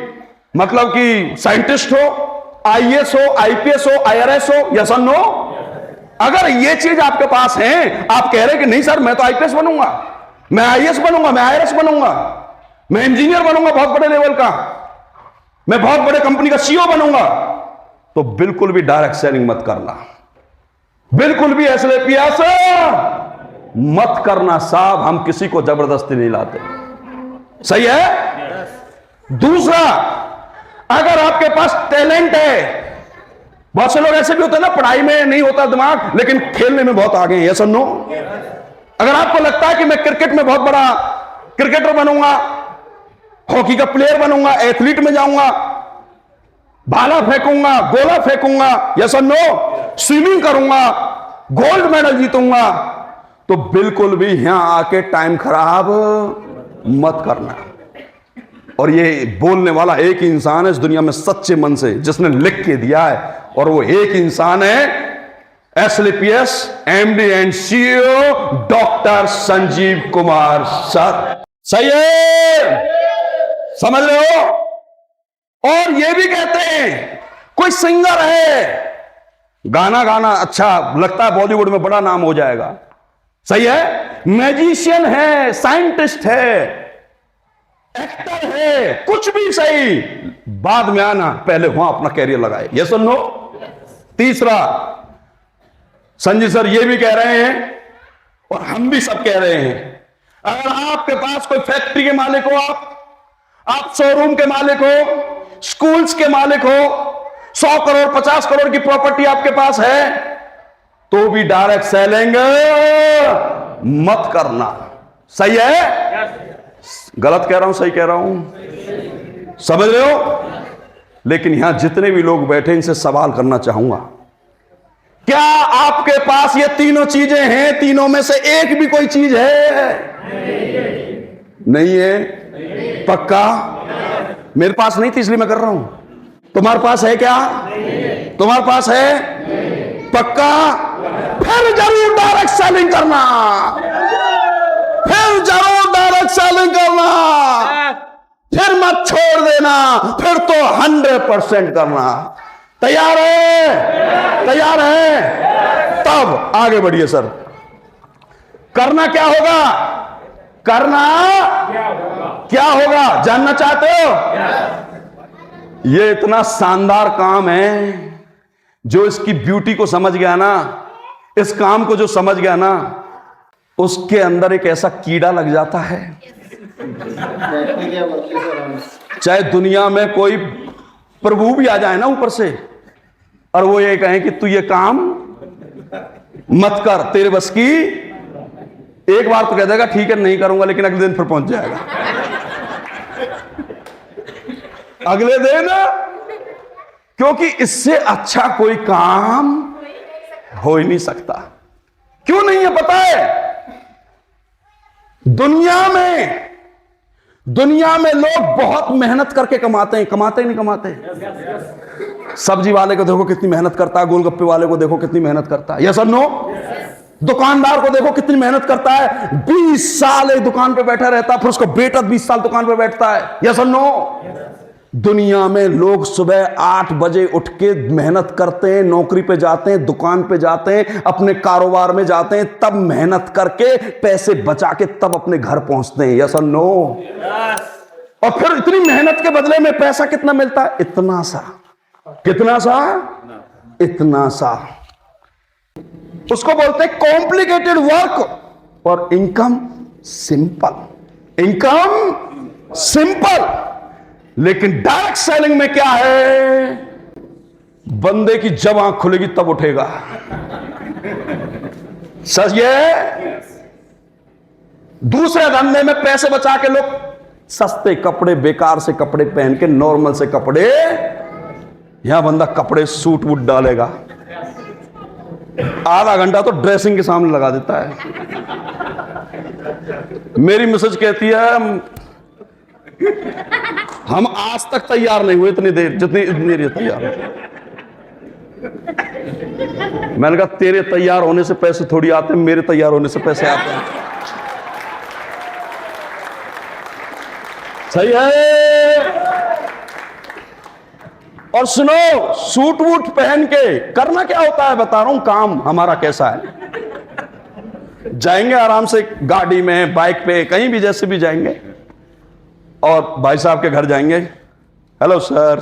मतलब कि साइंटिस्ट हो, आईएएस हो, आईपीएस हो, आईआरएस हो। यस और नो? अगर ये चीज आपके पास है, आप कह रहे हैं कि नहीं सर मैं तो आईपीएस बनूंगा, मैं आईएएस बनूंगा, मैं आईआरएस बनूंगा, मैं इंजीनियर बनूंगा बहुत बड़े लेवल का, मैं बहुत बड़े कंपनी का सीईओ बनूंगा, तो बिल्कुल भी डायरेक्ट सेलिंग मत करना, बिल्कुल भी एस्क्लेपियस मत करना साहब। हम किसी को जबरदस्ती नहीं लाते। सही है? दूसरा, अगर आपके पास टैलेंट है, बहुत से लोग ऐसे भी होते हैं ना, पढ़ाई में नहीं होता दिमाग लेकिन खेलने में बहुत आगे हैं, यस और नो? अगर आपको लगता है कि मैं क्रिकेट में बहुत बड़ा क्रिकेटर बनूंगा, हॉकी का प्लेयर बनूंगा, एथलीट में जाऊंगा, भाला फेंकूंगा, गोला फेंकूंगा, यस और नो, स्विमिंग करूंगा, गोल्ड मेडल जीतूंगा, तो बिल्कुल भी यहां आके टाइम खराब मत करना। और ये बोलने वाला एक ही इंसान है इस दुनिया में सच्चे मन से जिसने लिख के दिया है, और वो एक इंसान है Asclepius MD and CEO doctor Sanjeev Kumar sir. सही है, समझ रहे हो? और ये भी कहते हैं कोई सिंगर है, गाना गाना अच्छा लगता है, बॉलीवुड में बड़ा नाम हो जाएगा, सही है, मैजिशियन है, साइंटिस्ट है, एक्टर है, कुछ भी सही, बाद में आना, पहले वहां अपना कैरियर लगाए, ये सुन लो। तीसरा, संजय सर ये भी कह रहे हैं और हम भी सब कह रहे हैं, अगर आपके पास कोई फैक्ट्री के मालिक हो, आप शोरूम के मालिक हो, स्कूल्स के मालिक हो, 100 करोड़ 50 करोड़ की प्रॉपर्टी आपके पास है, तो भी डायरेक्ट सेलिंग मत करना। सही है? गलत कह रहा हूं, सही कह रहा हूं? समझ रहे हो? लेकिन यहां जितने भी लोग बैठे इनसे सवाल करना चाहूंगा, क्या आपके पास ये तीनों चीजें हैं? तीनों में से एक भी कोई चीज है? नहीं है? पक्का? मेरे पास नहीं थी इसलिए मैं कर रहा हूं। तुम्हारे पास है क्या? तुम्हारे पास है? पक्का? फिर जरूर डायरेक्ट सेलिंग करना, फिर जरूर डायरेक्ट सेलिंग करना, फिर मत छोड़ देना, फिर तो 100% करना। तैयार है? तैयार है? तब आगे बढ़िए सर। करना क्या होगा? करना क्या होगा जानना चाहते हो? ये इतना शानदार काम है, जो इसकी ब्यूटी को समझ गया ना, इस काम को जो समझ गया ना, उसके अंदर एक ऐसा कीड़ा लग जाता है, चाहे दुनिया में कोई प्रभु भी आ जाए ना ऊपर से और वो ये कहें कि तू ये काम मत कर, तेरे बस की, एक बार तो कह देगा ठीक है नहीं करूंगा, लेकिन अगले दिन फिर पहुंच जाएगा। अगले दिन, क्योंकि इससे अच्छा कोई काम हो ही नहीं सकता। क्यों नहीं है पता है? दुनिया में लोग बहुत मेहनत करके कमाते हैं, कमाते ही नहीं कमाते? सब्जी वाले को देखो कितनी मेहनत करता है, गोलगप्पे वाले को देखो कितनी मेहनत करता है, यस और नो? दुकानदार को देखो कितनी मेहनत करता है, 20 साल एक दुकान पे बैठा रहता है, फिर उसका बेटा 20 साल दुकान पे बैठता है, यस और नो? दुनिया में लोग सुबह 8 बजे उठ के मेहनत करते हैं, नौकरी पे जाते हैं, दुकान पे जाते हैं, अपने कारोबार में जाते हैं, तब मेहनत करके पैसे बचा के तब अपने घर पहुंचते हैं, यस और नो? और फिर इतनी मेहनत के बदले में पैसा कितना मिलता है? इतना सा। कितना सा? इतना सा। उसको बोलते हैं कॉम्प्लिकेटेड वर्क और इनकम सिंपल। इनकम सिंपल, लेकिन डायरेक्ट सेलिंग में क्या है? बंदे की जब आंख खुलेगी तब उठेगा। सच है? दूसरे धंधे में पैसे बचा के लोग सस्ते कपड़े, बेकार से कपड़े पहन के, नॉर्मल से कपड़े, यहां बंदा कपड़े सूट वूट डालेगा, आधा घंटा तो ड्रेसिंग के सामने लगा देता है। मेरी मिसेज कहती है हम आज तक तैयार नहीं हुए इतनी देर जितनी देर तैयार। मैंने कहा तेरे तैयार होने से पैसे थोड़ी आते हैं, मेरे तैयार होने से पैसे आते हैं। सही है? और सुनो, सूट वूट पहन के करना क्या होता है बता रहा हूं। काम हमारा कैसा है? जाएंगे आराम से गाड़ी में, बाइक पे, कहीं भी जैसे भी जाएंगे, और भाई साहब के घर जाएंगे, हेलो सर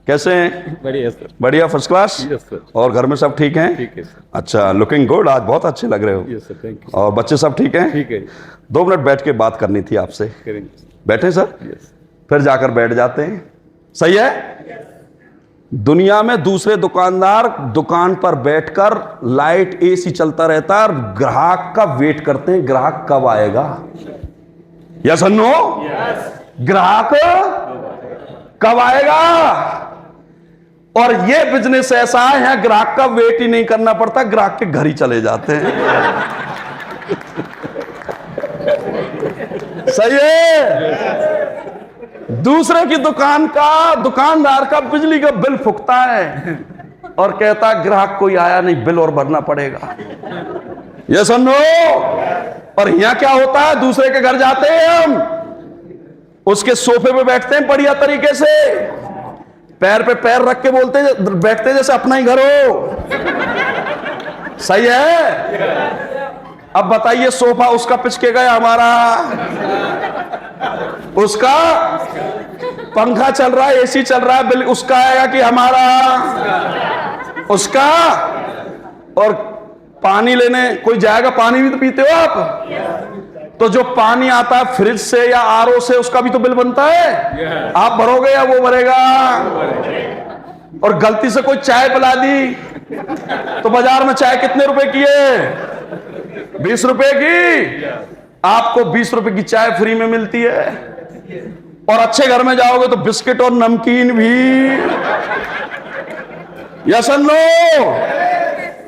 कैसे हैं? बढ़िया सर। बढ़िया, फर्स्ट क्लास। Yes sir. और घर में सब ठीक हैं? ठीक है सर। अच्छा, लुकिंग गुड, आज बहुत अच्छे लग रहे हो। Yes sir, thank you. और बच्चे सब ठीक हैं? ठीक है। 2 मिनट बैठ के बात करनी थी आपसे। बैठे सर? यस। फिर जाकर बैठ जाते हैं। सही है। दुनिया में दूसरे दुकानदार दुकान पर बैठकर लाइट एसी चलता रहता है और ग्राहक का वेट करते हैं, ग्राहक कब आएगा। यस और नो? ग्राहक कब आएगा। और ये बिजनेस ऐसा है, यहां ग्राहक का वेट ही नहीं करना पड़ता, ग्राहक के घर ही चले जाते हैं। सही है। दूसरे की दुकान का दुकानदार का बिजली का बिल फूकता है और कहता है ग्राहक कोई आया नहीं, बिल और भरना पड़ेगा। ये सुनो। और यहां क्या होता है, दूसरे के घर जाते हैं हम, उसके सोफे पे बैठते हैं बढ़िया तरीके से, पैर पे पैर रख के बोलते बैठते जैसे अपना ही घर हो। सही है। अब बताइए, सोफा उसका पिचकेगा या हमारा? उसका। पंखा चल रहा है, एसी चल रहा है, बिल उसका आएगा कि हमारा? उसका। और पानी लेने कोई जाएगा, पानी भी तो पीते हो आप, तो जो पानी आता है फ्रिज से या आरओ से, उसका भी तो बिल बनता है। आप भरोगे या वो भरेगा? और गलती से कोई चाय पिला दी तो बाजार में चाय कितने रुपए की है? 20 रुपए की। आपको 20 रुपए की चाय फ्री में मिलती है। और अच्छे घर में जाओगे तो बिस्किट और नमकीन भी। यस और नो?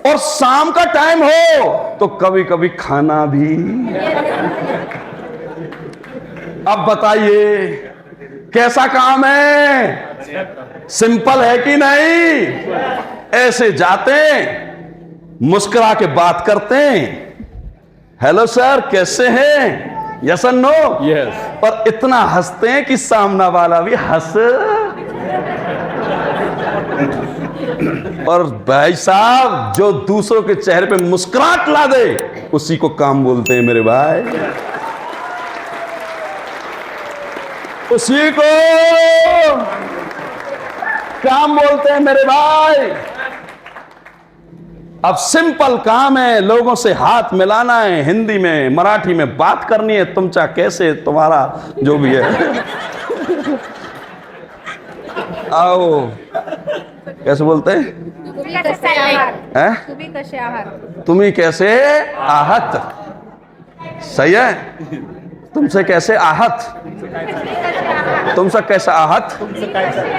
और शाम का टाइम हो तो कभी कभी खाना भी। अब बताइए कैसा काम है? सिंपल है कि नहीं? ऐसे जाते मुस्कुरा के बात करते हैं, हेलो सर कैसे हैं, यस और नो? यस। और इतना हंसते हैं कि सामना वाला भी हंस। और भाई साहब, जो दूसरों के चेहरे पे मुस्कुराहट ला दे उसी को काम बोलते हैं मेरे भाई, उसी को काम बोलते हैं मेरे भाई। अब सिंपल काम है, लोगों से हाथ मिलाना है, हिंदी में मराठी में बात करनी है, तुम चाहे कैसे, तुम्हारा जो भी है। आओ, कैसे बोलते हैं? तुम्ही कसे आहात? हैं? तुम्ही कसे आहात? तुम्ही कैसे आहत? सही है। तुमसे कैसे आहत? तुमसे कैसे आहत?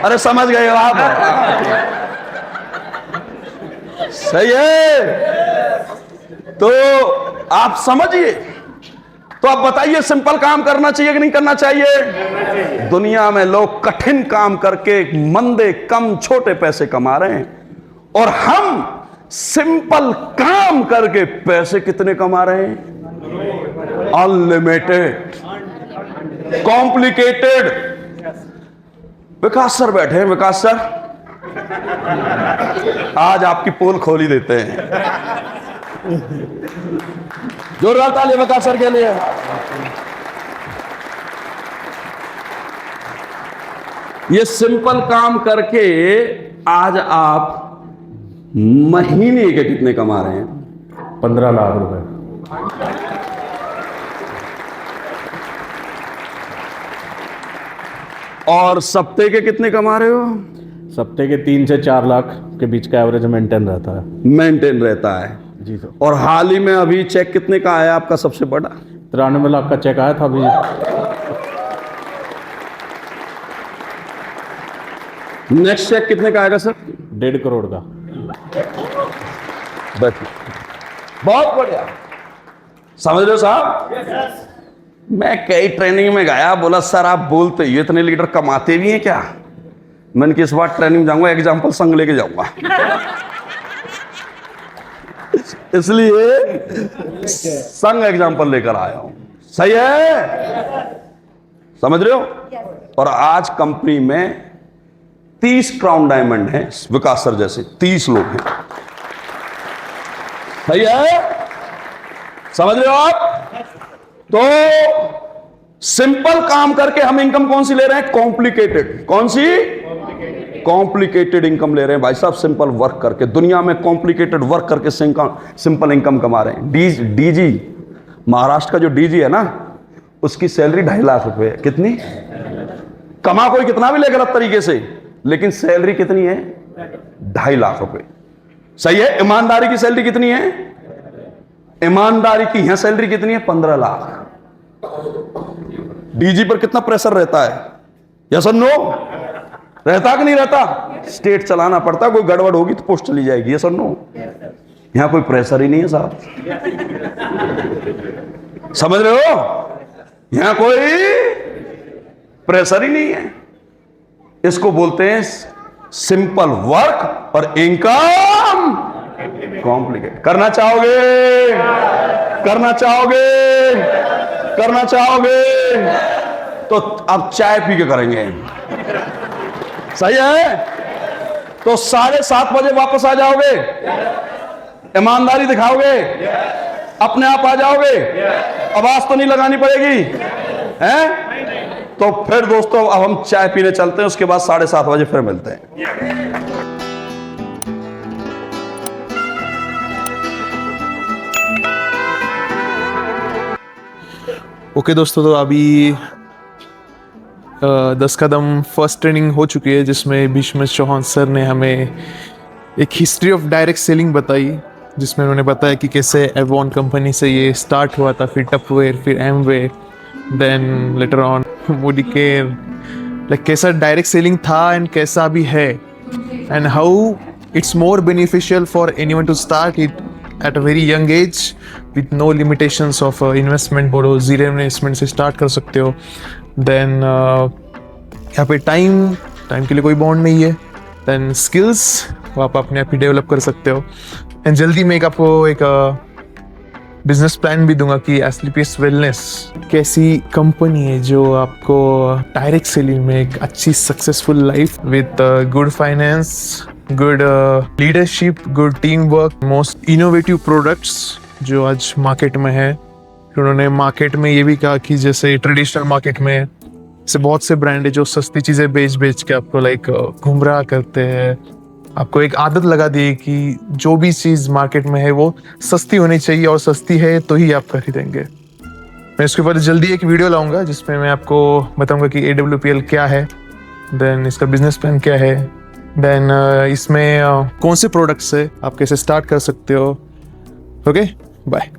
अरे समझ गए हो आप? सही है। तो आप समझिए। तो आप बताइए, सिंपल काम करना चाहिए कि नहीं करना चाहिए? दुनिया में लोग कठिन काम करके मंदे कम छोटे पैसे कमा रहे हैं, और हम सिंपल काम करके पैसे कितने कमा रहे हैं? Unlimited, complicated. विकास सर बैठे हैं। विकास सर, आज आपकी पोल खोल ही देते हैं। जोरदार ताली विकास सर के लिए। ये सिंपल काम करके आज आप महीने के कितने कमा रहे हैं? 15 लाख रुपए। और सप्ते के कितने कमा रहे हो? सप्ते के 3 से 4 लाख के बीच का एवरेज मेंटेन रहता है। मेंटेन रहता है जी सर। और हाल ही में अभी चेक कितने का आया आपका सबसे बड़ा? 93 लाख का चेक आया था अभी। नेक्स्ट चेक कितने का आएगा सर? 1.5 करोड़ का। बहुत बढ़िया। समझ रहे हो साहब? मैं कई ट्रेनिंग में गया, बोला सर आप बोलते ही इतने लीडर कमाते भी हैं क्या? मैंने कि इस बार ट्रेनिंग जाऊंगा, एग्जाम्पल संग लेके जाऊंगा। इसलिए संग एग्जाम्पल लेकर आया हूं। सही है। समझ रहे हो? और आज कंपनी में 30 क्राउन डायमंड हैं, विकास सर जैसे 30 लोग हैं। सही है। समझ रहे हो आप? तो सिंपल काम करके हम इनकम कौन सी ले रहे हैं? कॉम्प्लिकेटेड। कौन सी? कॉम्प्लिकेटेड इनकम ले रहे हैं भाई साहब। सिंपल वर्क करके, दुनिया में कॉम्प्लिकेटेड वर्क करके सिंपल इनकम कमा रहे हैं। डीजी, महाराष्ट्र का जो डीजी है ना, उसकी सैलरी 2.5 लाख रुपए है। कितनी? कमा कोई कितना भी ले गलत तरीके से, लेकिन सैलरी कितनी है? 2.5 लाख रुपए। सही है। ईमानदारी की सैलरी कितनी है? ईमानदारी की यहां सैलरी कितनी है? 15 लाख। डीजी पर कितना प्रेशर रहता है? यस और नो? रहता कि नहीं रहता? स्टेट चलाना पड़ता, कोई गड़बड़ होगी तो पोस्ट चली जाएगी। यस और नो? यहां कोई प्रेशर ही नहीं है साहब, समझ रहे हो? यहां कोई प्रेशर ही नहीं है। इसको बोलते हैं सिंपल वर्क और इनकम कॉम्प्लिकेट। करना चाहोगे? करना चाहोगे? करना चाहोगे तो अब चाय पी के करेंगे। सही है? तो 7:30 बजे वापस आ जाओगे, ईमानदारी दिखाओगे, अपने आप आ जाओगे, आवाज तो नहीं लगानी पड़ेगी, हैं? तो फिर दोस्तों अब हम चाय पीने चलते हैं, उसके बाद 7:30 बजे फिर मिलते हैं। ओके दोस्तों, तो अभी 10 कदम फर्स्ट ट्रेनिंग हो चुकी है, जिसमें भीष्म चौहान सर ने हमें एक हिस्ट्री ऑफ डायरेक्ट सेलिंग बताई, जिसमें उन्होंने बताया कि कैसे एवॉन कंपनी से ये स्टार्ट हुआ था, फिर टपवेयर, फिर Amway, then later on Modicare, like कैसा डायरेक्ट सेलिंग था एंड कैसा भी है, and how it's more beneficial for anyone to start it at a very young age with no limitations of investment। बोलो 0 इन्वेस्टमेंट से start कर सकते हो। देन यहाँ पे टाइम के लिए कोई बॉन्ड नहीं है। देन स्किल्स वो आप अपने आप ही डेवलप कर सकते हो। एंड जल्दी मैं आपको एक बिजनेस प्लान भी दूंगा कि एस्क्लेपियस वेलनेस कैसी कंपनी है जो आपको डायरेक्ट सेलिंग में एक अच्छी successful life with good finance, good leadership, good team work, most innovative products जो आज मार्केट में है। उन्होंने मार्केट में ये भी कहा कि जैसे ट्रेडिशनल मार्केट में से बहुत से ब्रांड है जो सस्ती चीज़ें बेच के आपको लाइक गुमराह करते हैं, आपको एक आदत लगा दी कि जो भी चीज़ मार्केट में है वो सस्ती होनी चाहिए और सस्ती है तो ही आप खरीदेंगे। मैं इसके ऊपर जल्दी एक वीडियो लाऊंगा जिसमें मैं आपको बताऊंगा कि AWPL क्या है, देन इसका बिजनेस प्लान क्या है, देन इसमें कौन से प्रोडक्ट्स है, आप कैसे स्टार्ट कर सकते हो। Okay, bye.